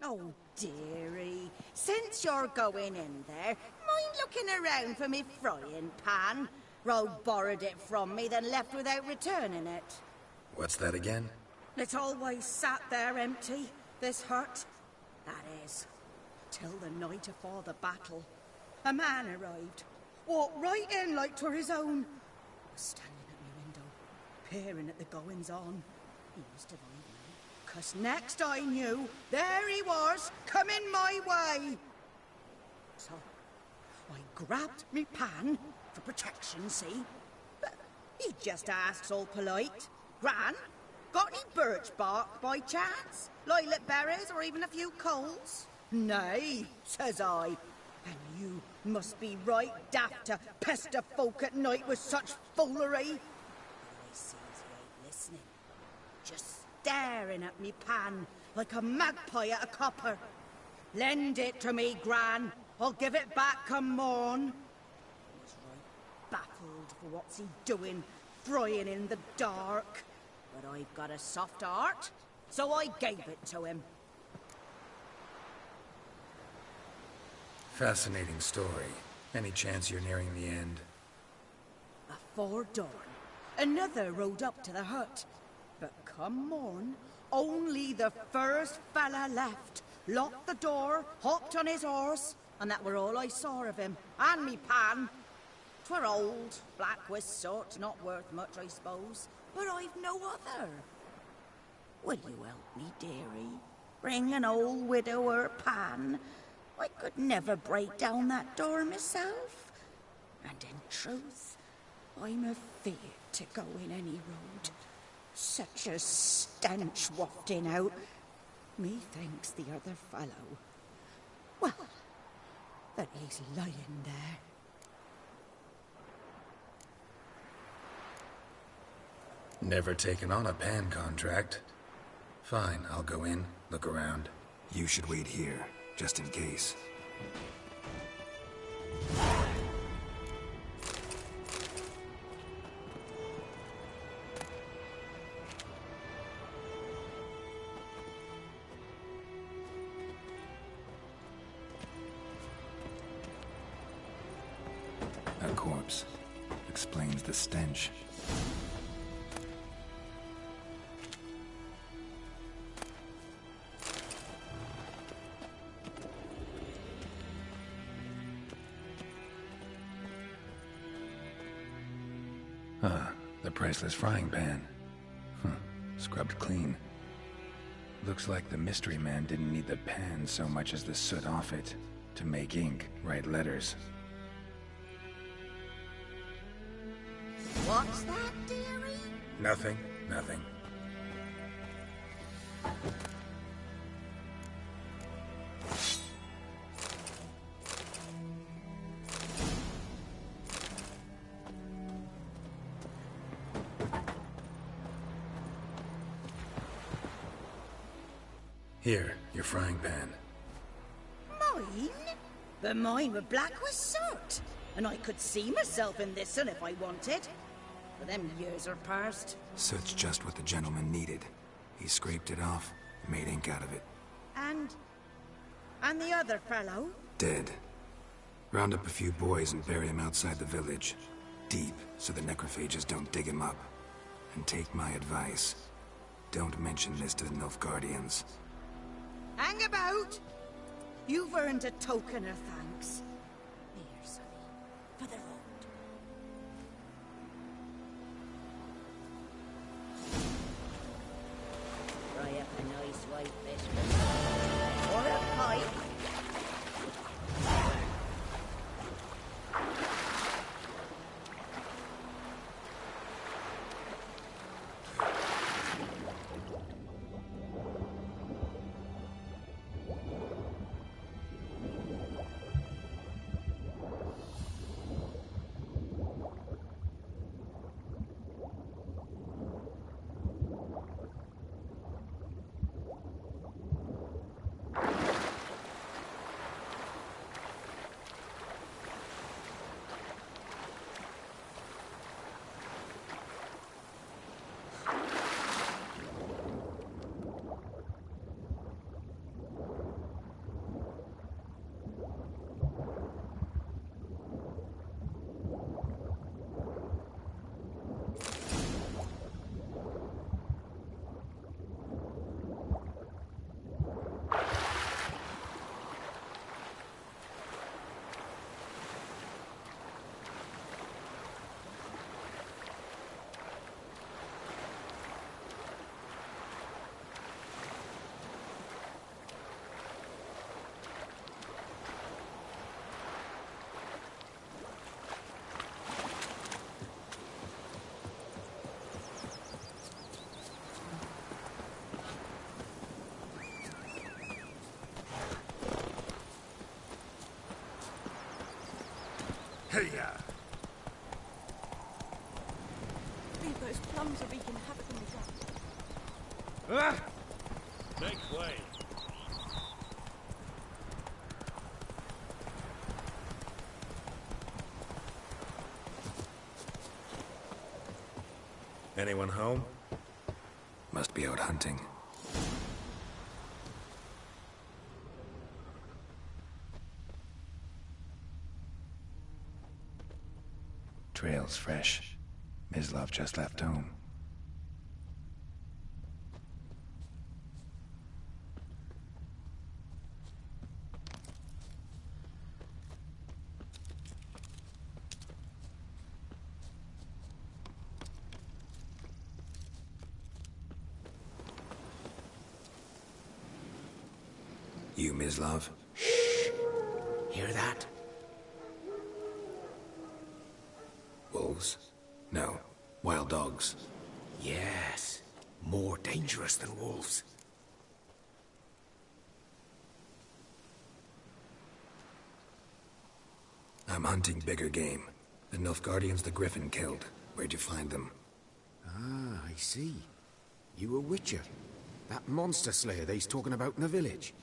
Speaker 18: Oh, dearie. Since you're going in there, mind looking around for me frying pan? Rogue borrowed it from me, then left without returning it.
Speaker 1: What's that again?
Speaker 18: It's always sat there empty, this hut. That is, till the night afore the battle. a man arrived. Walked right in like 'twere his own. Was standing at my window, peering at the goings-on. He must have eyed me, 'cause next I knew, there he was, coming my way. So, I grabbed me pan, for protection, see? But he just asks all polite, Gran, got any birch bark by chance? Lilac berries or even a few coals? Nay, says I. And you must be right daft to pester folk at night with such foolery. But I sees he ain't listening. Just staring at me pan like a magpie at a copper. Lend it to me, Gran. I'll give it back come morn. I was right baffled for what's he doing, frying in the dark. But I've got a soft heart, so I gave it to him.
Speaker 1: Fascinating story. Any chance you're nearing the end?
Speaker 18: Before dawn, another rode up to the hut. But come morn, only the first fella left. Locked the door, hopped on his horse, and that were all I saw of him. And me pan. 'Twere old, black with soot, not worth much, I suppose. But I've no other. Will you help me, dearie? Bring an old widower pan. I could never break down that door myself. And in truth, I'm afeard to go in any road. Such a stench wafting out. Methinks the other fellow, well, that he's lying there.
Speaker 1: Never taken on a pan contract. Fine, I'll go in, look around. You should wait here, just in case. A corpse. Explains the stench. The priceless frying pan. Scrubbed clean. Looks like the mystery man didn't need the pan so much as the soot off it to make ink, write letters.
Speaker 18: What's that, dearie?
Speaker 1: Nothing. Here, your frying pan.
Speaker 18: Mine? But mine were black with soot. And I could see myself in this one if I wanted. But them years are past.
Speaker 1: Soot's just what the gentleman needed. He scraped it off, made ink out of it.
Speaker 18: And the other fellow?
Speaker 1: Dead. Round up a few boys and bury him outside the village. Deep, so the necrophages don't dig him up. And take my advice. Don't mention this to the Nilfgaardians.
Speaker 18: Hang about! You've earned a token of thanks. Here, sonny, for the road. Fry up a nice white biscuit. Or a pipe.
Speaker 3: Hey-ya!
Speaker 12: Think those plums are wreaking havoc on the ground.
Speaker 3: Ah!
Speaker 15: Make way.
Speaker 1: Anyone home? Must be out hunting. Trail's fresh. Mislav just left home. You, Mislav?
Speaker 15: Shh! Hear that?
Speaker 1: Wolves? No. Wild dogs.
Speaker 15: Yes. More dangerous than wolves.
Speaker 1: I'm hunting bigger game. The Nilfgaardians the Griffin killed. Where'd you find them?
Speaker 15: Ah, I see. You a witcher. That monster slayer they's talking about in the village.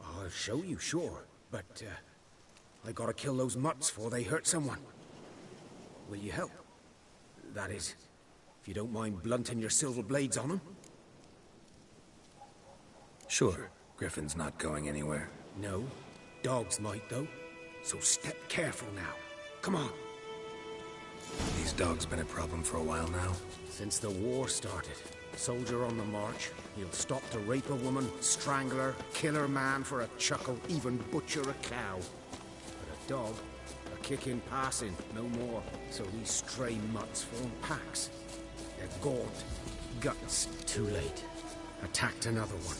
Speaker 15: I'll show you, sure. But, I gotta kill those mutts before they hurt someone. Will you help? That is, if you don't mind blunting your silver blades on them.
Speaker 1: Sure. Griffin's not going anywhere.
Speaker 15: No. Dogs might, though. So step careful now. Come on.
Speaker 1: These dogs been a problem for a while now?
Speaker 15: Since the war started. Soldier on the march. He'll stop to rape a woman, strangle her, kill her man for a chuckle, even butcher a cow. But a dog, a kick in passing, no more. So these stray mutts form packs. They're gaunt. Guts. Too late. Attacked another one.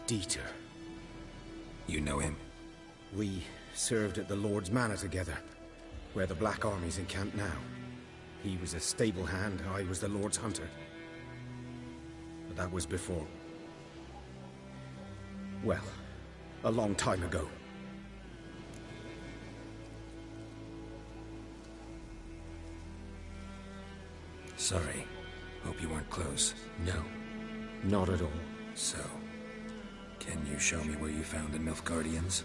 Speaker 15: Dieter.
Speaker 1: You know him?
Speaker 15: We served at the Lord's Manor together, where the Black Army's encamped now. He was a stable hand, I was the Lord's hunter. But that was before. Well, a long time ago.
Speaker 1: Sorry. Hope you weren't close.
Speaker 15: No, not at all.
Speaker 1: So, can you show me where you found the Nilfgaardians?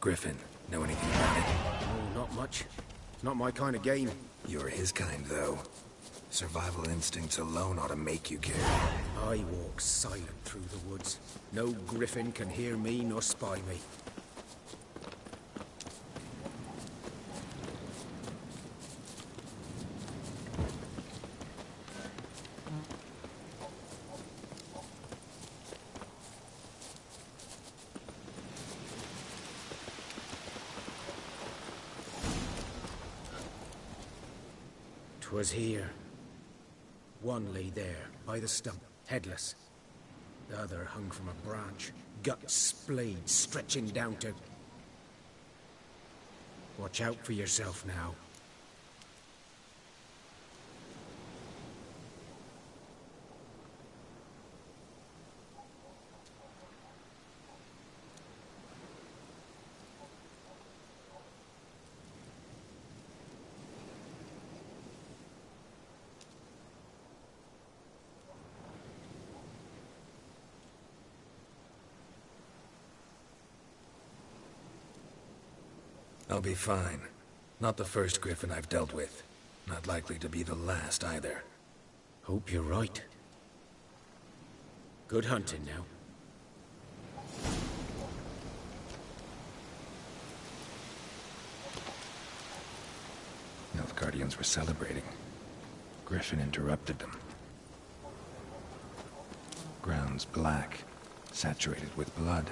Speaker 1: Griffin, know anything about it?
Speaker 15: Oh, not much. It's not my kind of game.
Speaker 1: You're his kind, though. Survival instincts alone ought to make you care.
Speaker 15: I walk silent through the woods. No griffin can hear me nor spy me. 'Twas here. One lay there, by the stump, headless. The other hung from a branch, guts splayed, stretching down to... Watch out for yourself now.
Speaker 1: I'll be fine. Not the first griffin I've dealt with. Not likely to be the last either.
Speaker 15: Hope you're right. Good hunting now.
Speaker 1: Nilfgaardians were celebrating. Griffin interrupted them. Ground's black, saturated with blood.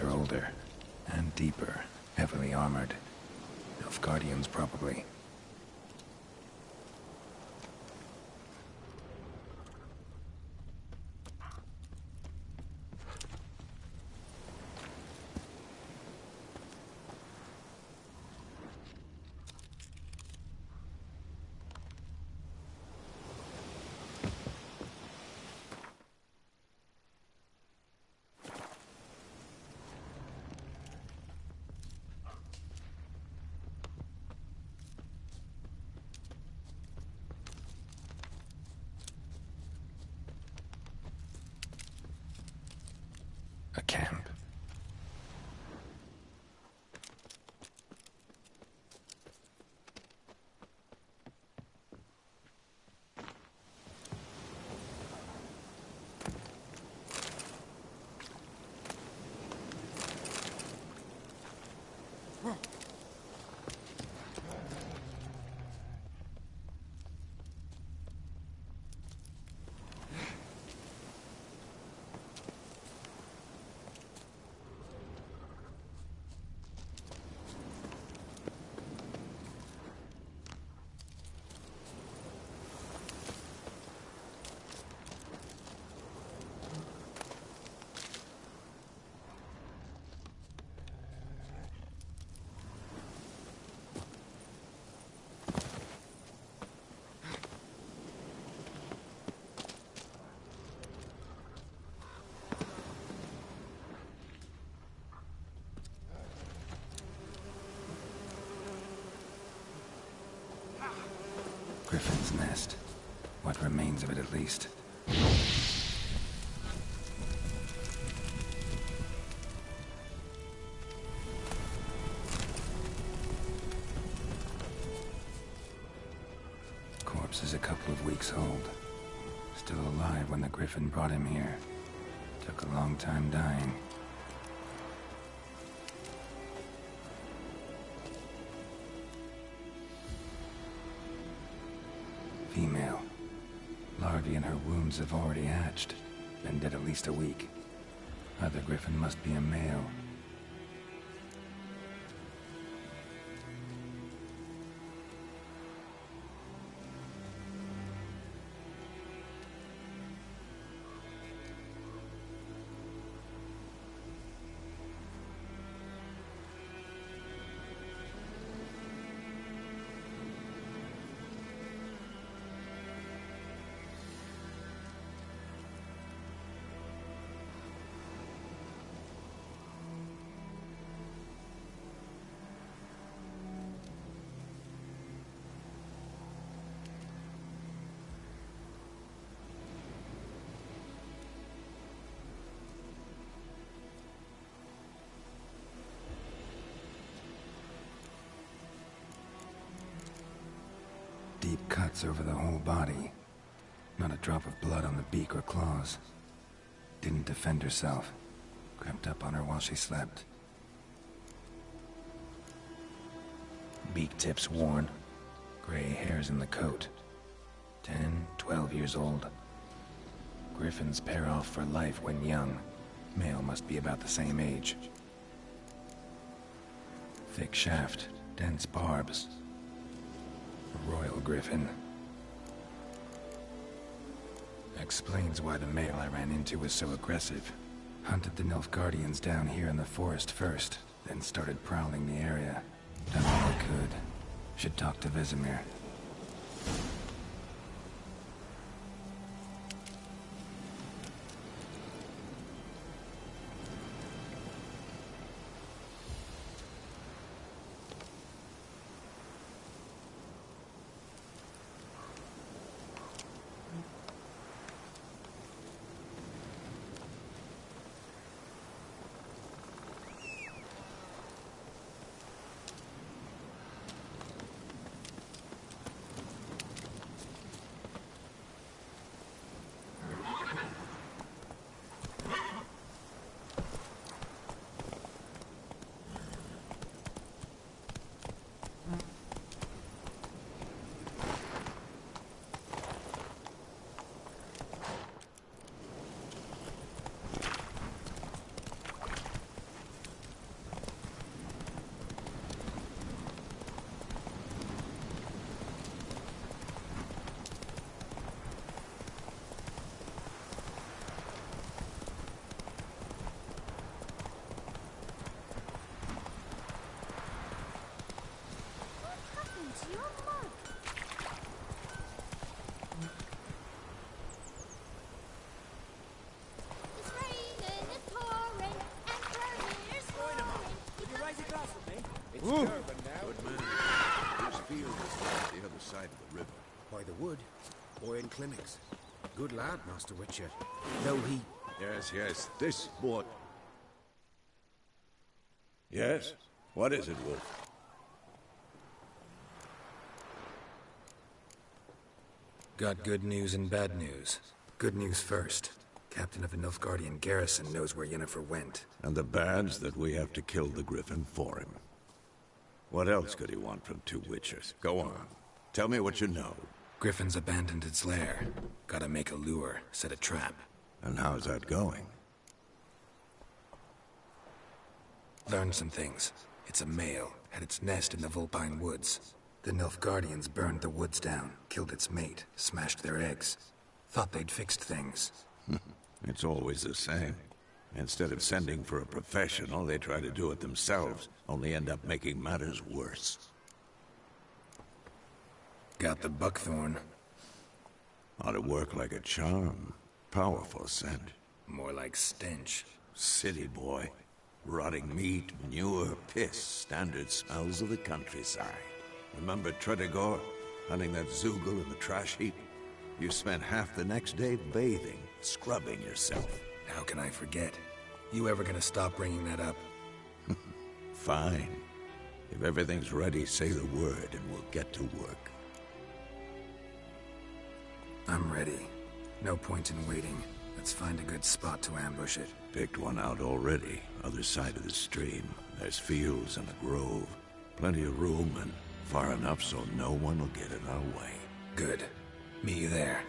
Speaker 1: Are older and deeper, heavily armored. Nilfgaardians, probably. A camp. Griffin's nest. What remains of it, at least. Corpse is a couple of weeks old. Still alive when the Griffin brought him here. Took a long time dying. Female. Larvae in her wombs have already hatched. Been dead at least a week. Other Griffin must be a male. Cuts over the whole body. Not a drop of blood on the beak or claws. Didn't defend herself. Crept up on her while she slept. Beak tips worn. Gray hairs in the coat. 10, 12 years old. Griffins pair off for life when young. Male must be about the same age. Thick shaft, dense barbs. A royal griffin. Explains why the male I ran into was so aggressive. Hunted the Nilfgaardians down here in the forest first, then started prowling the area. Done all I could. Should talk to Vesemir.
Speaker 3: Good man. This field is on the other side of the river.
Speaker 5: By the wood, or in clinics. Good lad, Master Witcher. Though he...
Speaker 3: Yes, this boy... Yes? What is it, Wolf?
Speaker 1: Got good news and bad news. Good news first. Captain of the Nilfgaardian garrison knows where Yennefer went.
Speaker 3: And the bad's that we have to kill the Griffin for him. What else could he want from two Witchers? Go on. Tell me what you know.
Speaker 1: Griffin's abandoned its lair. Gotta make a lure, set a trap.
Speaker 3: And how's that going?
Speaker 1: Learned some things. It's a male, had its nest in the Vulpine Woods. The Nilfgaardians burned the woods down, killed its mate, smashed their eggs. Thought they'd fixed things.
Speaker 3: It's always the same. Instead of sending for a professional, they try to do it themselves, only end up making matters worse.
Speaker 1: Got the buckthorn.
Speaker 3: Ought to work like a charm. Powerful scent.
Speaker 1: More like stench.
Speaker 3: City boy. Rotting meat, manure, piss, standard smells of the countryside. Remember Tredegor? Hunting that Zoogle in the trash heap? You spent half the next day bathing, scrubbing yourself.
Speaker 1: How can I forget? You ever gonna stop bringing that up?
Speaker 3: Fine. If everything's ready, say the word and we'll get to work.
Speaker 1: I'm ready. No point in waiting. Let's find a good spot to ambush it.
Speaker 3: Picked one out already. Other side of the stream. There's fields and a grove. Plenty of room and far enough so no one will get in our way.
Speaker 1: Good. Meet you there.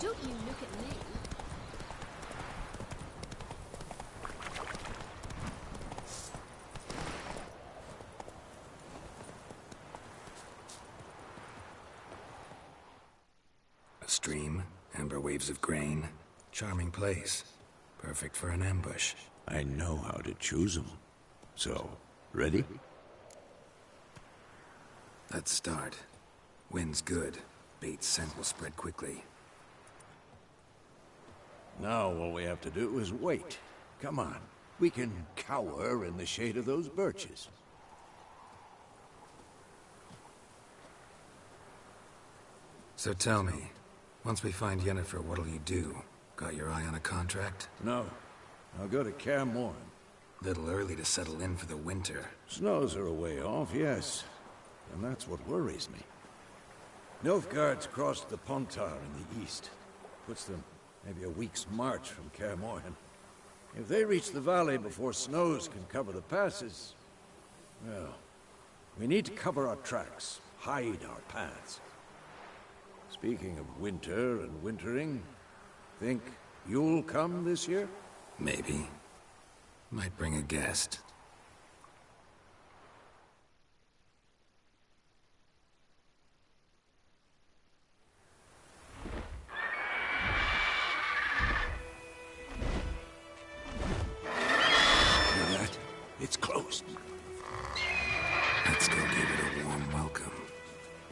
Speaker 2: Don't you look at me.
Speaker 1: A stream, amber waves of grain. Charming place. Perfect for an ambush.
Speaker 3: I know how to choose them. So, ready?
Speaker 1: Let's start. Wind's good. Bait's scent will spread quickly.
Speaker 3: Now all we have to do is wait. Come on. We can cower in the shade of those birches.
Speaker 1: So tell me, once we find Yennefer, what'll you do? Got your eye on a contract?
Speaker 3: No. I'll go to Kaer Morhen.
Speaker 1: Little early to settle in for the winter.
Speaker 3: Snows are a way off, yes. And that's what worries me. Nilfgaard's crossed the Pontar in the east. Puts them maybe a week's march from Kaer Morhen. If they reach the valley before snows can cover the passes, well, we need to cover our tracks, hide our paths. Speaking of winter and wintering, think you'll come this year?
Speaker 1: Maybe. Might bring a guest.
Speaker 3: Hear that? It's closed.
Speaker 1: Let's go give it a warm welcome.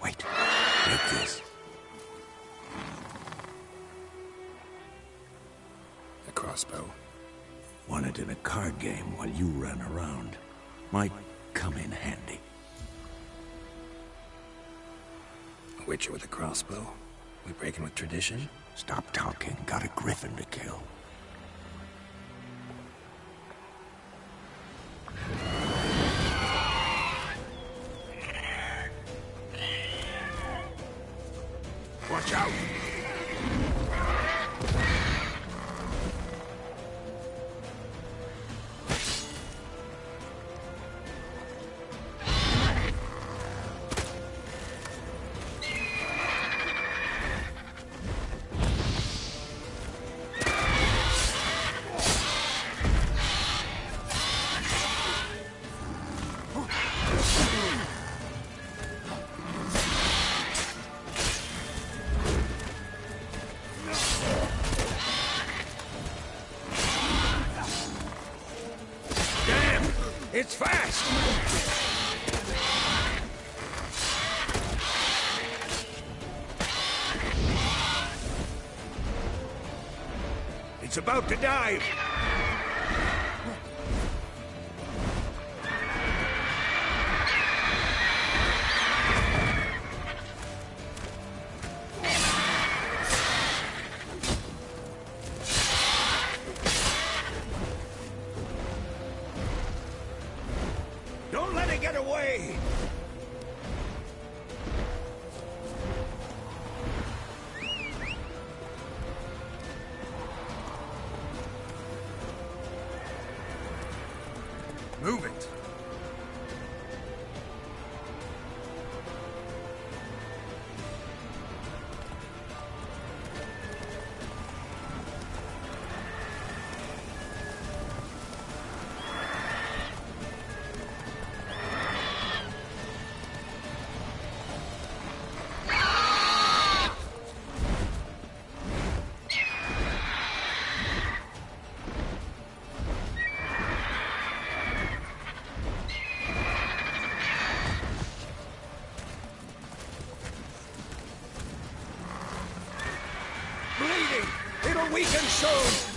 Speaker 3: Wait. Take this.
Speaker 1: A crossbow.
Speaker 3: Won it in a card game while you ran around. Might come in handy.
Speaker 1: A witcher with a crossbow? We breaking with tradition?
Speaker 3: Stop talking. Got a griffin to kill. Watch out! It's fast! It's about to dive! Don't let it get away!
Speaker 1: Move it!
Speaker 3: Bleeding! It'll weaken soon!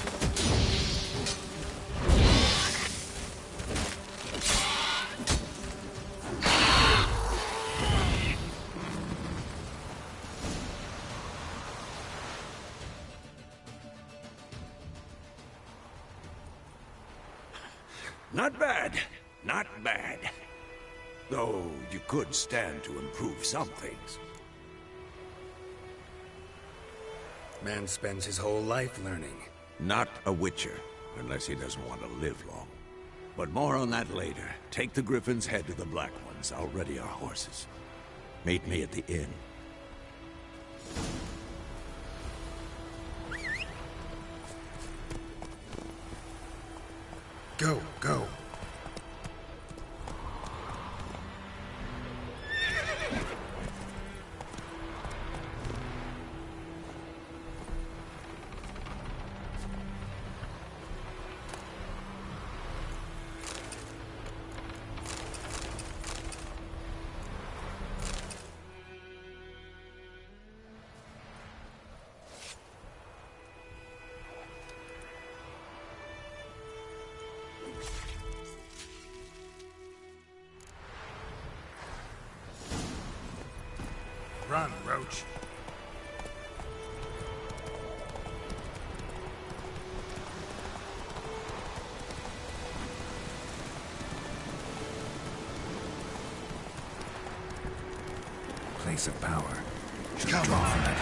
Speaker 3: Not bad. Not bad. Though you could stand to improve some things.
Speaker 1: Man spends his whole life learning.
Speaker 3: Not a witcher, unless he doesn't want to live long. But more on that later. Take the Griffin's head to the Black Ones. I'll ready our horses. Meet me at the inn.
Speaker 1: Go, go. Run, Roach. Place of power. Come on.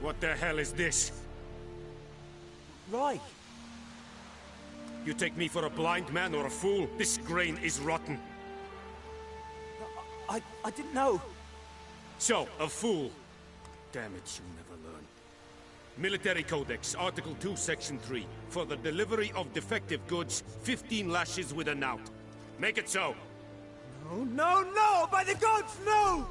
Speaker 15: What the hell is this?
Speaker 8: Right.
Speaker 15: You take me for a blind man or a fool? This grain is rotten.
Speaker 8: I didn't know.
Speaker 15: So, a fool. Damn it, you'll never learn. Military Codex, Article 2, Section 3. For the delivery of defective goods, 15 lashes with a knout. Make it so.
Speaker 8: No, no, no! By the gods, no!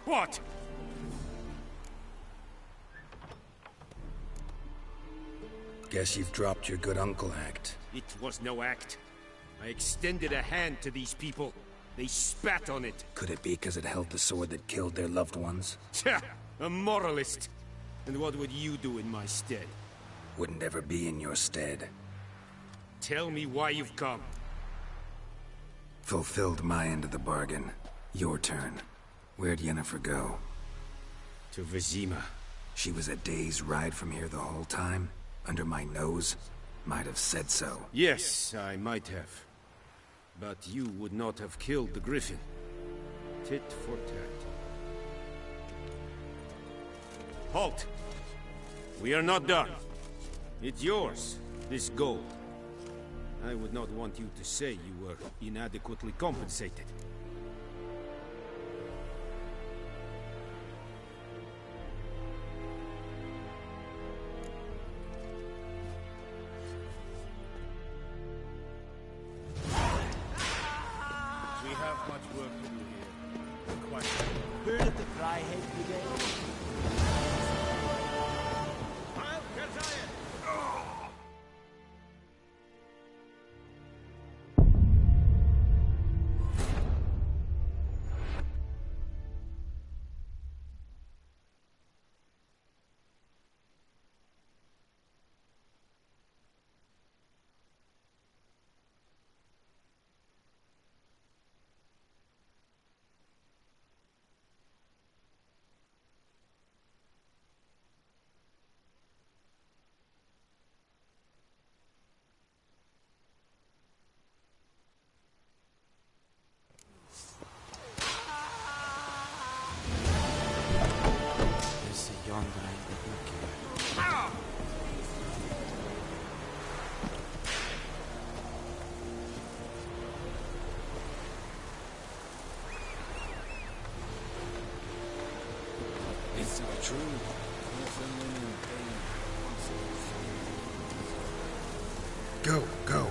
Speaker 15: What?
Speaker 1: Guess you've dropped your good uncle act.
Speaker 15: It was no act. I extended a hand to these people. They spat on it.
Speaker 1: Could it be because it held the sword that killed their loved ones?
Speaker 15: Tja, a moralist. And what would you do in my stead?
Speaker 1: Wouldn't ever be in your stead.
Speaker 15: Tell me why you've come.
Speaker 1: Fulfilled my end of the bargain. Your turn. Where'd Yennefer go?
Speaker 15: To Vizima.
Speaker 1: She was a day's ride from here the whole time? Under my nose? Might have said so.
Speaker 15: Yes, I might have. But you would not have killed the griffin. Tit for tat. Halt! We are not done. It's yours, this gold. I would not want you to say you were inadequately compensated.
Speaker 11: We have much work to do here. Quite.
Speaker 16: Heard of the Fryhead Brigade?
Speaker 11: It's not true.
Speaker 1: Go, go.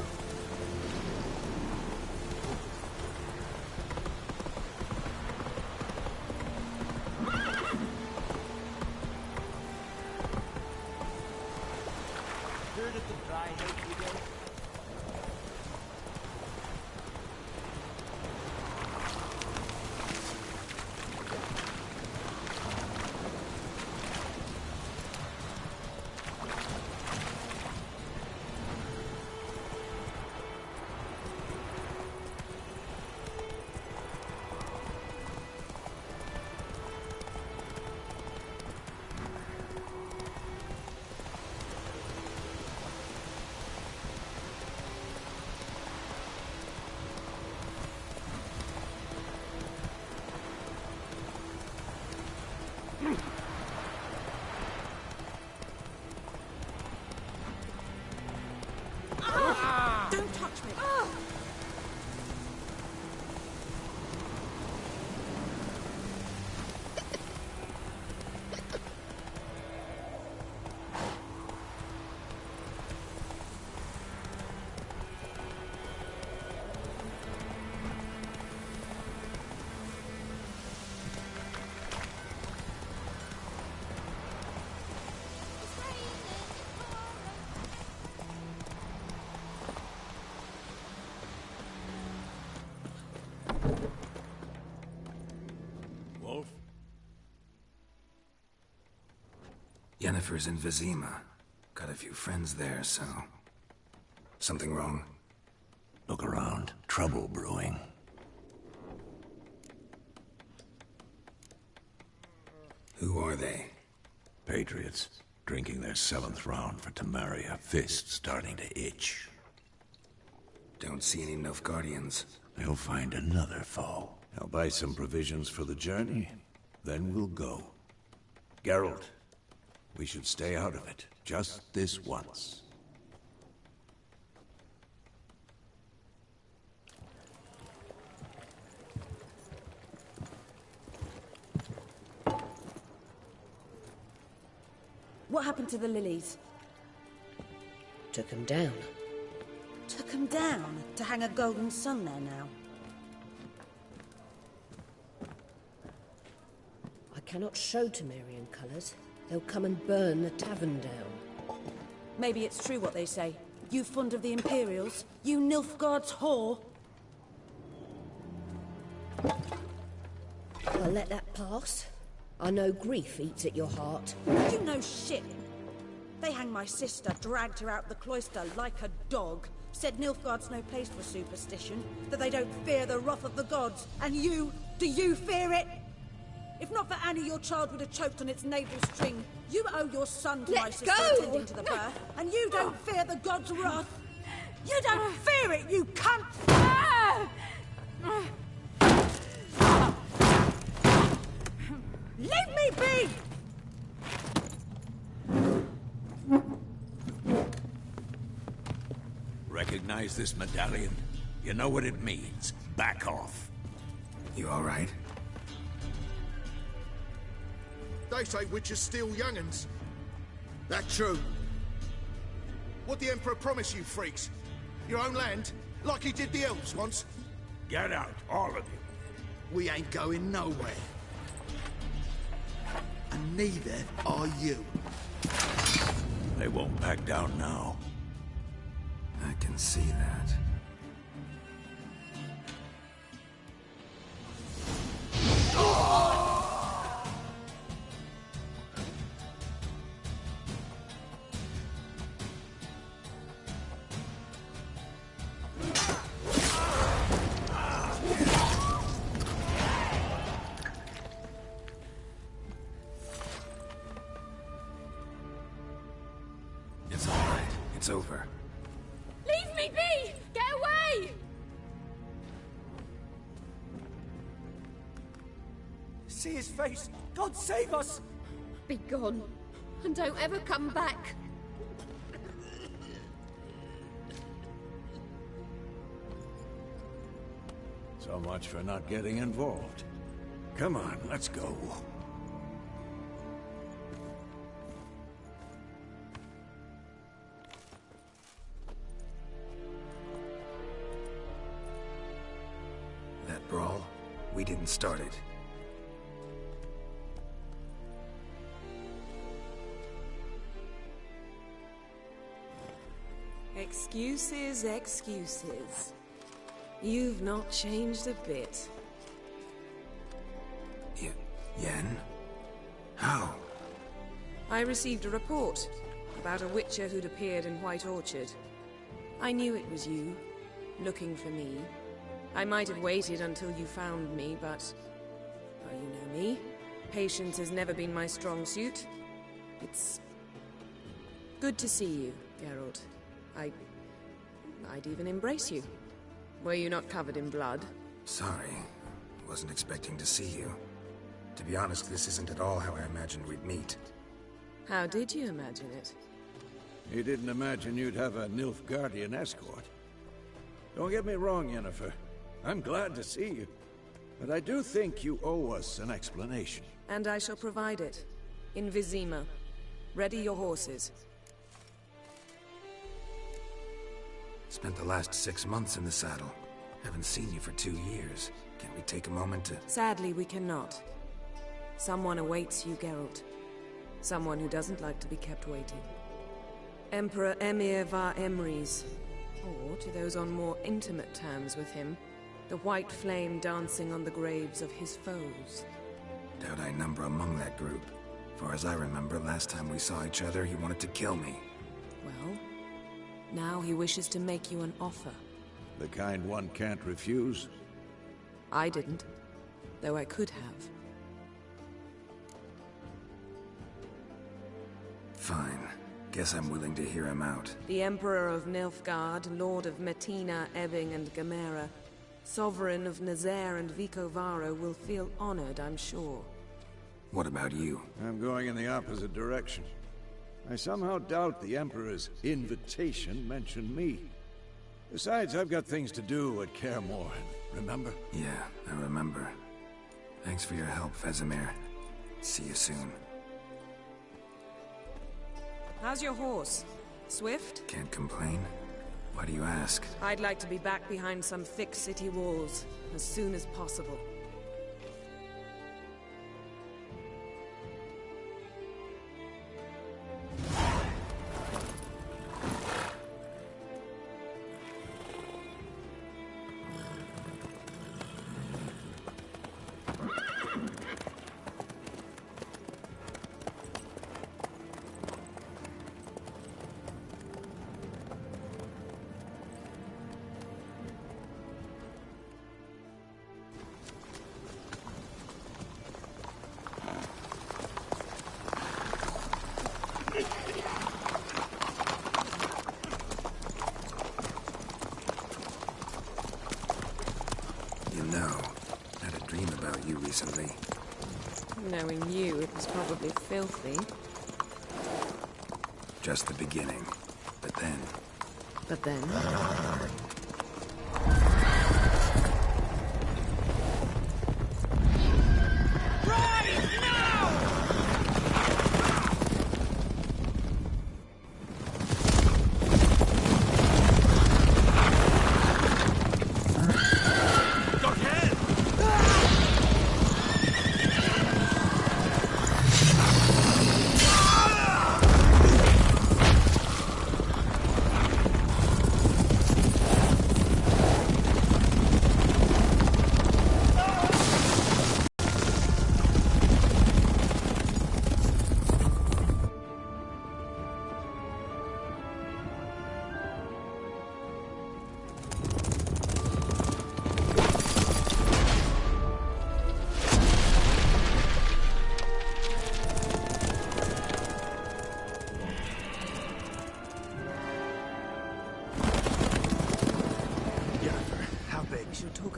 Speaker 1: Yennefer's in Vizima. Got a few friends there, so... Something wrong?
Speaker 10: Look around. Trouble brewing.
Speaker 1: Who are they?
Speaker 10: Patriots. Drinking their 7th round for Temeria. Fists starting to itch.
Speaker 1: Don't see any Nilfgaardians.
Speaker 10: They'll find another foe. I'll buy some provisions for the journey. Then we'll go. Geralt, we should stay out of it. Just this once.
Speaker 17: What happened to the lilies?
Speaker 7: Took them down.
Speaker 17: Took them down? To hang a golden sun there now?
Speaker 7: I cannot show Temerian colours. They'll come and burn the tavern down.
Speaker 17: Maybe it's true what they say. You fond of the Imperials? You Nilfgaard's whore?
Speaker 7: I'll let that pass. I know grief eats at your heart.
Speaker 17: You know shit. They hanged my sister, dragged her out the cloister like a dog. Said Nilfgaard's no place for superstition, that they don't fear the wrath of the gods. And you, do you fear it? If not for Annie, your child would have choked on its navel string. You owe your son to my sister attending to the birth, and you don't fear the gods' wrath. You don't fear it, you cunt! Leave me be!
Speaker 10: Recognize this medallion? You know what it means. Back off.
Speaker 1: You all right?
Speaker 11: They say witches steal young'uns. That true? What the Emperor promised you, freaks? Your own land? Like he did the elves once?
Speaker 10: Get out, all of you.
Speaker 11: We ain't going nowhere. And neither are you.
Speaker 10: They won't back down now.
Speaker 1: I can see that. It's all right. It's over.
Speaker 12: Leave me be! Get away!
Speaker 8: See his face! God save us!
Speaker 7: Be gone, and don't ever come back.
Speaker 3: So much for not getting involved. Come on, let's go.
Speaker 1: That brawl, we didn't start it.
Speaker 19: Excuses, excuses. You've not changed a bit.
Speaker 1: Yen? How?
Speaker 19: I received a report about a witcher who'd appeared in White Orchard. I knew it was you, looking for me. I might have waited until you found me, but... well, you know me. Patience has never been my strong suit. It's... good to see you, Geralt. I'd even embrace you. Were you not covered in blood?
Speaker 1: Sorry. Wasn't expecting to see you. To be honest, this isn't at all how I imagined we'd meet.
Speaker 19: How did you imagine it?
Speaker 3: You didn't imagine you'd have a Nilfgaardian escort. Don't get me wrong, Yennefer. I'm glad to see you. But I do think you owe us an explanation.
Speaker 19: And I shall provide it. In Vizima. Ready your horses.
Speaker 1: Spent the last 6 months in the saddle. Haven't seen you for 2 years. Can't we take a moment to...
Speaker 19: Sadly, we cannot. Someone awaits you, Geralt. Someone who doesn't like to be kept waiting. Emperor Emir var Emrys. Or, to those on more intimate terms with him, the white flame dancing on the graves of his foes.
Speaker 1: Doubt I number among that group. Far as I remember, last time we saw each other, he wanted to kill me.
Speaker 19: Well, now he wishes to make you an offer.
Speaker 3: The kind one can't refuse?
Speaker 19: I didn't, though I could have.
Speaker 1: Fine. Guess I'm willing to hear him out.
Speaker 19: The Emperor of Nilfgaard, Lord of Metina, Ebbing, and Gamera, Sovereign of Nazaire and Vicovaro will feel honored, I'm sure.
Speaker 1: What about you?
Speaker 3: I'm going in the opposite direction. I somehow doubt the Emperor's invitation mentioned me. Besides, I've got things to do at Kaer Morhen, remember?
Speaker 1: Yeah, I remember. Thanks for your help, Vesemir. See you soon.
Speaker 19: How's your horse? Swift?
Speaker 1: Can't complain. Why do you ask?
Speaker 19: I'd like to be back behind some thick city walls, as soon as possible.
Speaker 1: Recently.
Speaker 19: Knowing you, it was probably filthy.
Speaker 1: Just the beginning. But then...
Speaker 19: But then?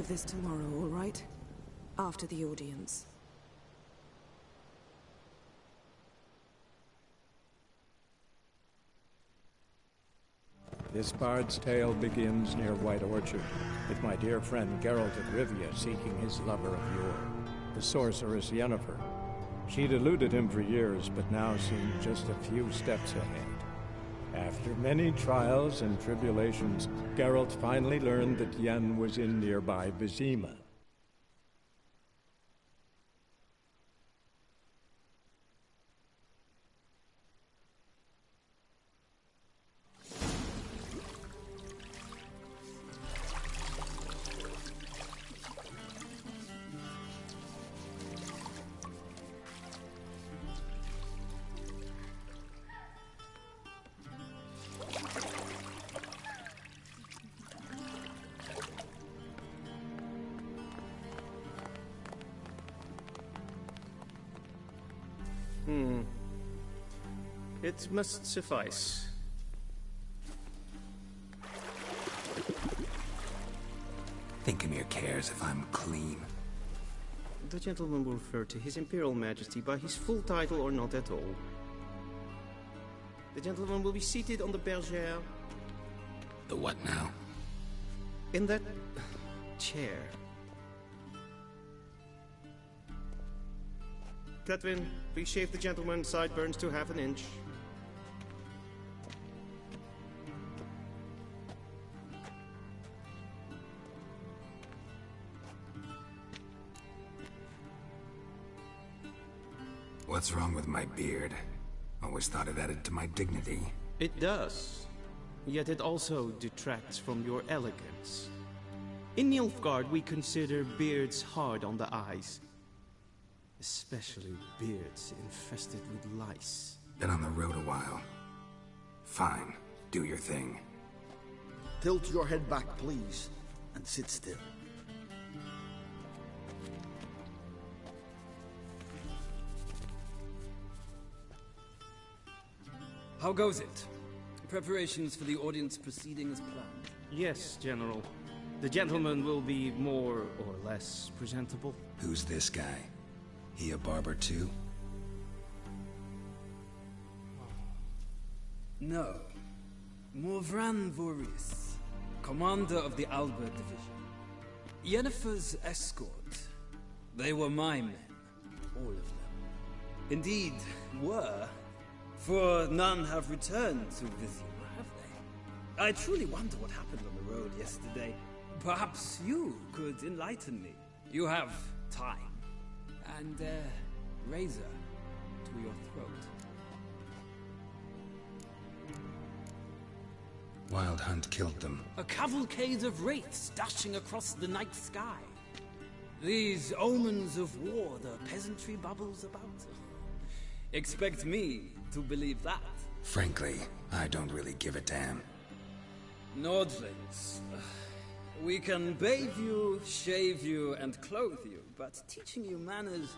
Speaker 19: This tomorrow, all right? After the audience.
Speaker 20: This bard's tale begins near White Orchard, with my dear friend Geralt of Rivia seeking his lover of yore, the sorceress Yennefer. She'd eluded him for years, but now seemed just a few steps ahead. After many trials and tribulations, Geralt finally learned that Yen was in nearby Vizima.
Speaker 15: It must suffice.
Speaker 1: Thinkemir cares if I'm clean.
Speaker 15: The gentleman will refer to His Imperial Majesty by his full title or not at all. The gentleman will be seated on the bergère.
Speaker 1: The what now?
Speaker 15: In that chair. Cletwin, please shave the gentleman's sideburns to half an inch.
Speaker 1: What's wrong with my beard? Always thought it added to my dignity.
Speaker 15: It does. Yet it also detracts from your elegance. In Nilfgaard, we consider beards hard on the eyes.
Speaker 5: Especially beards infested with lice.
Speaker 1: Been on the road a while. Fine, do your thing.
Speaker 6: Tilt your head back, please, and sit still.
Speaker 21: How goes it? Preparations for the audience proceeding as planned?
Speaker 5: Yes, General. The gentleman will be more or less presentable.
Speaker 1: Who's this guy? He a barber too?
Speaker 21: No. Morvran Voris, commander of the Albert Division. Yennefer's escort. They were my men. All of them. Indeed, were. For none have returned to Vizima, have they? I truly wonder what happened on the road yesterday. Perhaps you could enlighten me. You have time. And razor to your throat.
Speaker 1: Wild Hunt killed them.
Speaker 21: A cavalcade of wraiths dashing across the night sky. These omens of war the peasantry bubbles about. Expect me to believe that.
Speaker 1: Frankly, I don't really give a damn.
Speaker 21: Nordlings. We can bathe you, shave you, and clothe you, but teaching you manners,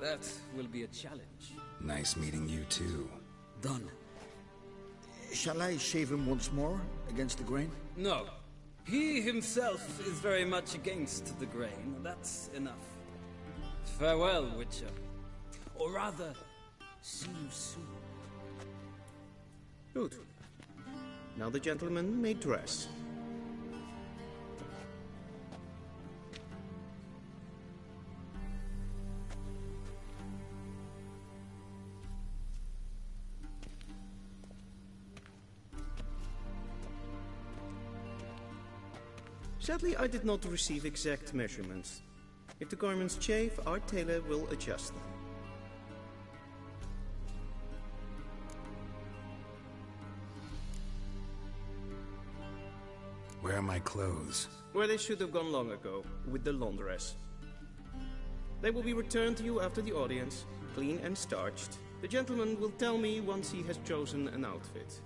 Speaker 21: that will be a challenge.
Speaker 1: Nice meeting you too.
Speaker 21: Done.
Speaker 6: Shall I shave him once more, against the grain?
Speaker 21: No. He himself is very much against the grain. That's enough. Farewell, Witcher. Or rather, see you soon.
Speaker 5: Good. Now the gentleman may dress. Sadly, I did not receive exact measurements. If the garments chafe, our tailor will adjust them.
Speaker 1: Where are my clothes?
Speaker 5: Where they should have gone long ago, with the laundress. They will be returned to you after the audience, clean and starched. The gentleman will tell me once he has chosen an outfit.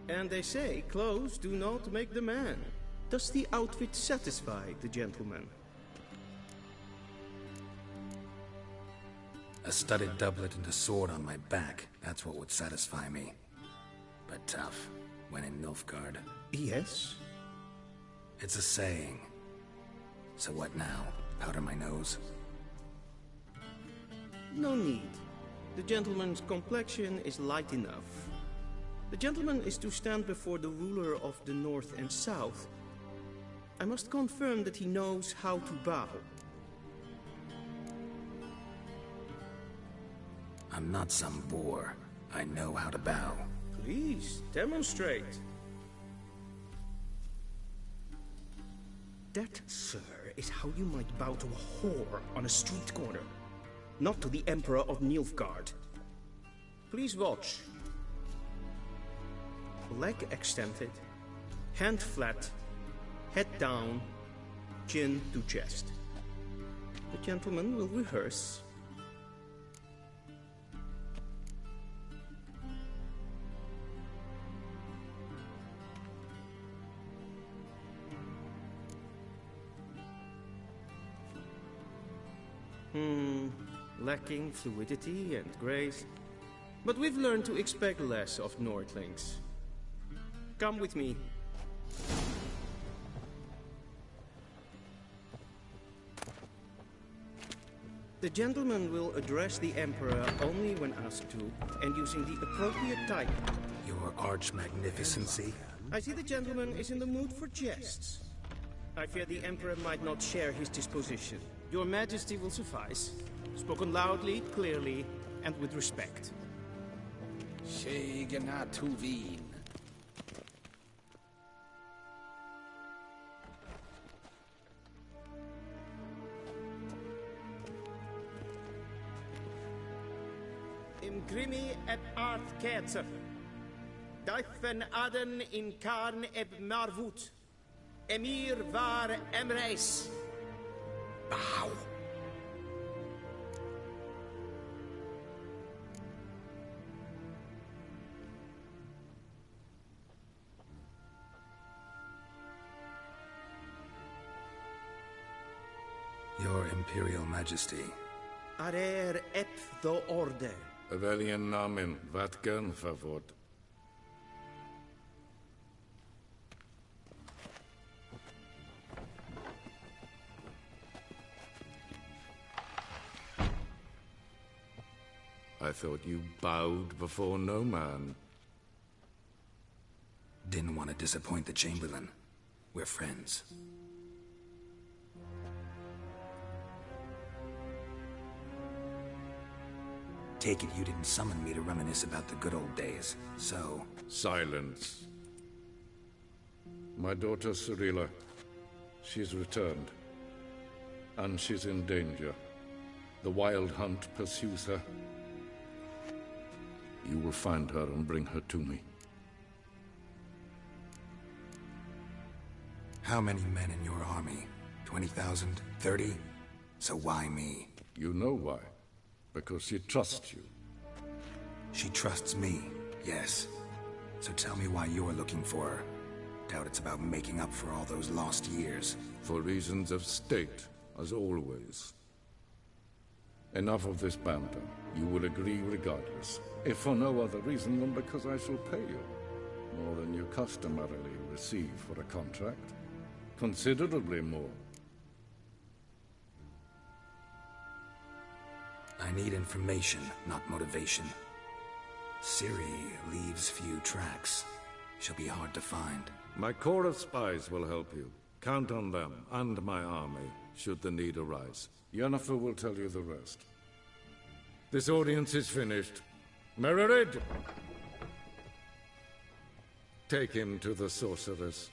Speaker 5: And they say clothes do not make the man. Does the outfit satisfy the gentleman?
Speaker 1: A studded doublet and a sword on my back. That's what would satisfy me. But tough, when in Nilfgaard.
Speaker 5: Yes?
Speaker 1: It's a saying. So what now? Powder my nose?
Speaker 5: No need. The gentleman's complexion is light enough. The gentleman is to stand before the ruler of the North and South. I must confirm that he knows how to bow.
Speaker 1: I'm not some boor. I know how to bow.
Speaker 5: Please, demonstrate. That, sir, is how you might bow to a whore on a street corner, not to the Emperor of Nilfgaard. Please watch. Leg extended, hand flat, head down, chin to chest. The gentleman will rehearse. Lacking fluidity and grace. But we've learned to expect less of Nordlings. Come with me. The gentleman will address the Emperor only when asked to, and using the appropriate type.
Speaker 1: Your arch-magnificency?
Speaker 5: I see the gentleman is in the mood for jests. I fear the Emperor might not share his disposition. Your Majesty will suffice. Spoken loudly, clearly, and with respect.
Speaker 4: Tuvin.
Speaker 5: Imgrimi et art ketzer. Daifen aden in karn eb marvut. Emir var emreis.
Speaker 4: Bow.
Speaker 1: Your Imperial Majesty.
Speaker 5: Arer ep the order.
Speaker 15: Evelian namen, vatgen favor. I thought you bowed before no man.
Speaker 1: Didn't want to disappoint the Chamberlain. We're friends. Take it you didn't summon me to reminisce about the good old days, so...
Speaker 15: Silence. My daughter Cyrilla, she's returned. And she's in danger. The Wild Hunt pursues her. You will find her and bring her to me.
Speaker 1: How many men in your army? 20,000? 30? So why me?
Speaker 15: You know why. Because she trusts you.
Speaker 1: She trusts me, yes. So tell me why you're looking for her. Doubt it's about making up for all those lost years.
Speaker 15: For reasons of state, as always. Enough of this banter. You will agree regardless. If for no other reason than because I shall pay you. More than you customarily receive for a contract. Considerably more.
Speaker 1: I need information, not motivation. Ciri leaves few tracks. She'll be hard to find.
Speaker 15: My corps of spies will help you. Count on them, and my army, should the need arise. Yennefer will tell you the rest. This audience is finished. Mererid! Take him to the sorceress.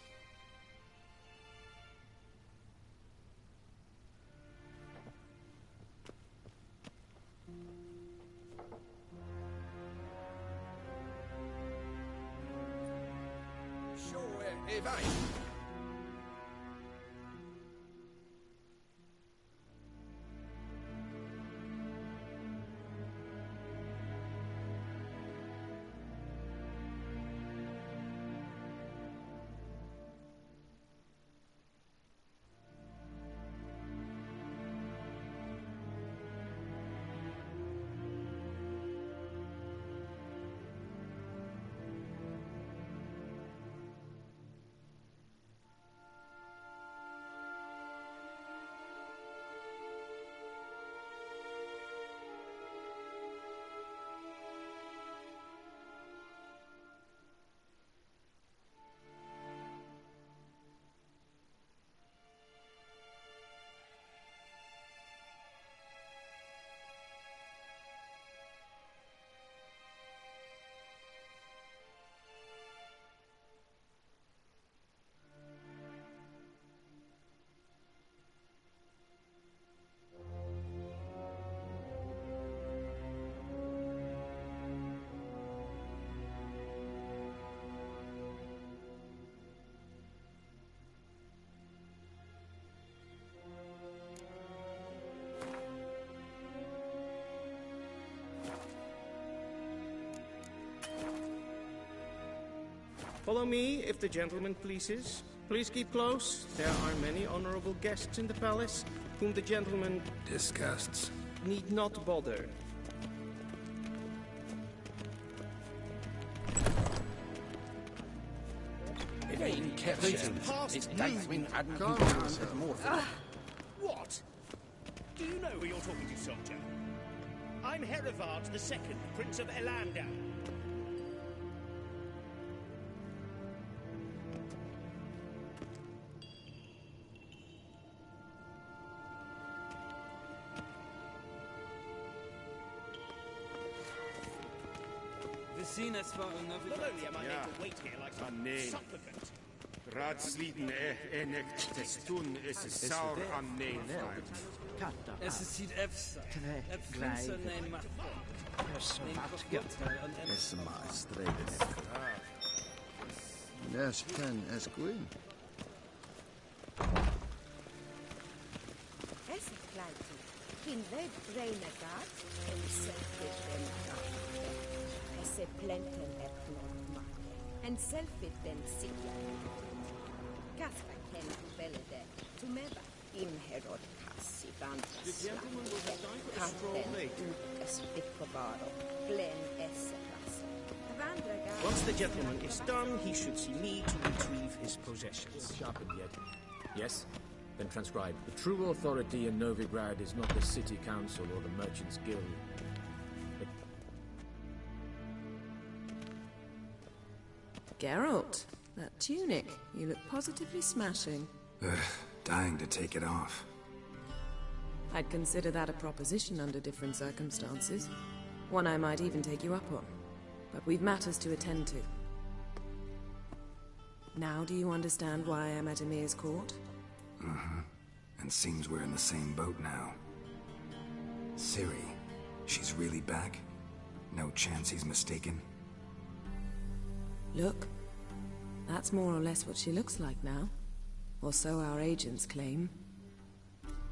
Speaker 5: Follow me, if the gentleman pleases. Please keep close. There are many honorable guests in the palace, whom the gentleman...
Speaker 1: disgusts.
Speaker 5: ...need not bother.
Speaker 9: What? Do you know who you're talking to, soldier? I'm Herivard II, Prince of Elanda.
Speaker 21: Not
Speaker 9: only am I made to wait here like some supplicant.
Speaker 15: Raadsliden enig testun is saur an neefraag.
Speaker 21: Es is niet efsa. Het prinsen neem maar.
Speaker 11: Es maar streden. Yes, pen as queen.
Speaker 7: Es kleintje. In leid renegaat en selfish renegaat. Esse plenten eploma. En selfish den sikla. Kasper ken velede. Tumeva. Im herod kassi vandra
Speaker 5: Once the gentleman is done, he should see me to retrieve his possessions.
Speaker 22: Sharpened yet? Yes? Then transcribe. The true authority in Novigrad is not the city council or the merchants' guild.
Speaker 19: Geralt, that tunic. You look positively smashing.
Speaker 1: Dying to take it off.
Speaker 19: I'd consider that a proposition under different circumstances. One I might even take you up on. But we've matters to attend to. Now do you understand why I'm at Emir's court?
Speaker 1: Uh-huh. And seems we're in the same boat now. Ciri, she's really back? No chance he's mistaken?
Speaker 19: Look. That's more or less what she looks like now. Or so our agents claim.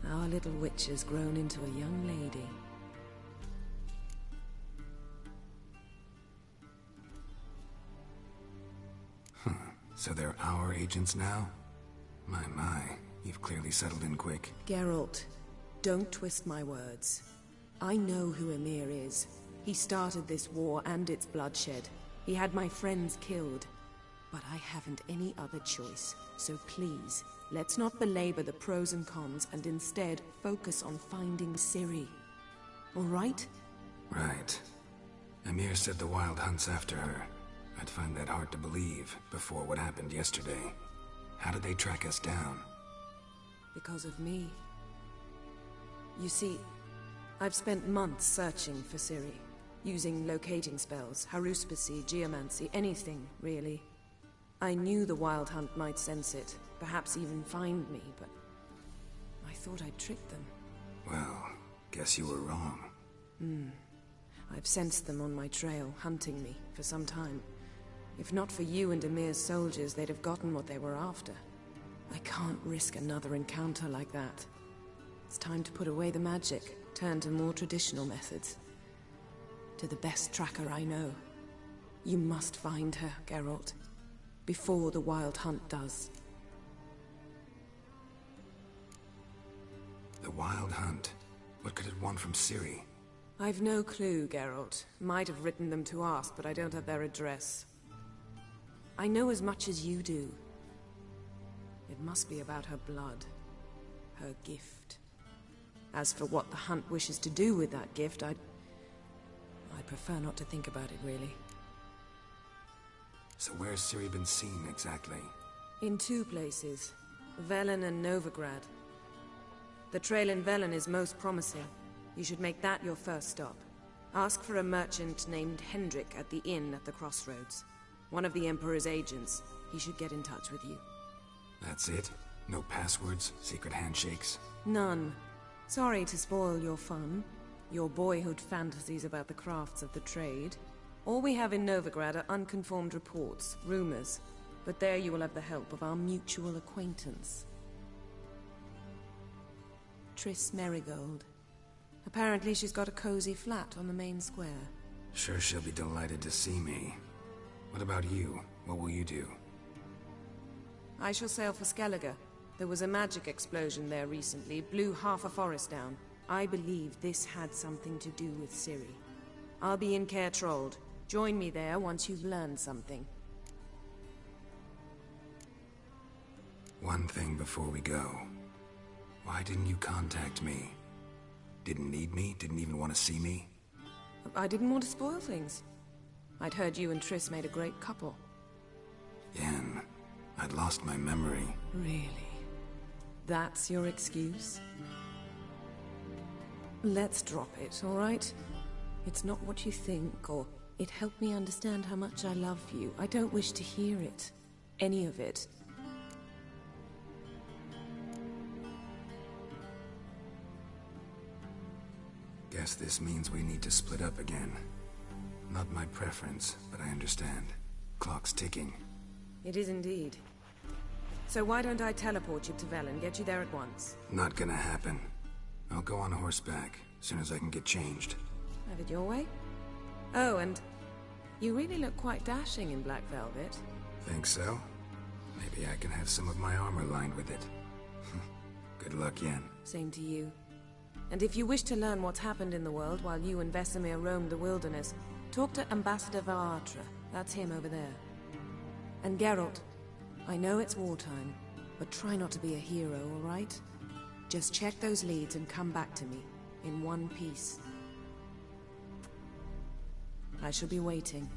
Speaker 19: Our little witch has grown into a young lady.
Speaker 1: So they're our agents now? My, you've clearly settled in quick.
Speaker 19: Geralt, don't twist my words. I know who Emir is. He started this war and its bloodshed. He had my friends killed. But I haven't any other choice. So please, let's not belabor the pros and cons and instead focus on finding Ciri. All right?
Speaker 1: Right. Emir said the Wild Hunt's after her. I'd find that hard to believe before what happened yesterday. How did they track us down?
Speaker 19: Because of me. You see, I've spent months searching for Ciri. Using locating spells, haruspicy, geomancy, anything, really. I knew the Wild Hunt might sense it, perhaps even find me, but I thought I'd tricked them.
Speaker 1: Well, guess you were wrong.
Speaker 19: I've sensed them on my trail, hunting me, for some time. If not for you and Emir's soldiers, they'd have gotten what they were after. I can't risk another encounter like that. It's time to put away the magic, turn to more traditional methods. To the best tracker I know. You must find her, Geralt. Before the Wild Hunt does.
Speaker 1: The Wild Hunt? What could it want from Ciri?
Speaker 19: I've no clue, Geralt. Might have written them to ask, but I don't have their address. I know as much as you do. It must be about her blood. Her gift. As for what the Hunt wishes to do with that gift, I'd prefer not to think about it, really.
Speaker 1: So where's Ciri been seen, exactly?
Speaker 19: In two places. Velen and Novigrad. The trail in Velen is most promising. You should make that your first stop. Ask for a merchant named Hendrik at the inn at the crossroads. One of the Emperor's agents. He should get in touch with you.
Speaker 1: That's it? No passwords? Secret handshakes?
Speaker 19: None. Sorry to spoil your fun. Your boyhood fantasies about the crafts of the trade. All we have in Novigrad are unconformed reports, rumors. But there you will have the help of our mutual acquaintance. Triss Merigold. Apparently she's got a cozy flat on the main square.
Speaker 1: Sure she'll be delighted to see me. What about you? What will you do?
Speaker 19: I shall sail for Skellige. There was a magic explosion there recently, blew half a forest down. I believe this had something to do with Ciri. I'll be in Caer Trold. Join me there once you've learned something.
Speaker 1: One thing before we go. Why didn't you contact me? Didn't need me? Didn't even want to see me?
Speaker 19: I didn't want to spoil things. I'd heard you and Triss made a great couple.
Speaker 1: Yen, I'd lost my memory.
Speaker 19: Really? That's your excuse? Let's drop it, all right? It's not what you think, or it helped me understand how much I love you. I don't wish to hear it. Any of it.
Speaker 1: Guess this means we need to split up again. Not my preference, but I understand. Clock's ticking.
Speaker 19: It is indeed. So why don't I teleport you to Velen, get you there at once?
Speaker 1: Not gonna happen. I'll go on horseback, as soon as I can get changed.
Speaker 19: Have it your way? Oh, and you really look quite dashing in black velvet.
Speaker 1: Think so? Maybe I can have some of my armor lined with it. Good luck, Yen.
Speaker 19: Same to you. And if you wish to learn what's happened in the world while you and Vesemir roamed the wilderness, talk to Ambassador Varatra. That's him over there. And Geralt, I know it's wartime, but try not to be a hero, all right? Just check those leads and come back to me, in one piece. I shall be waiting.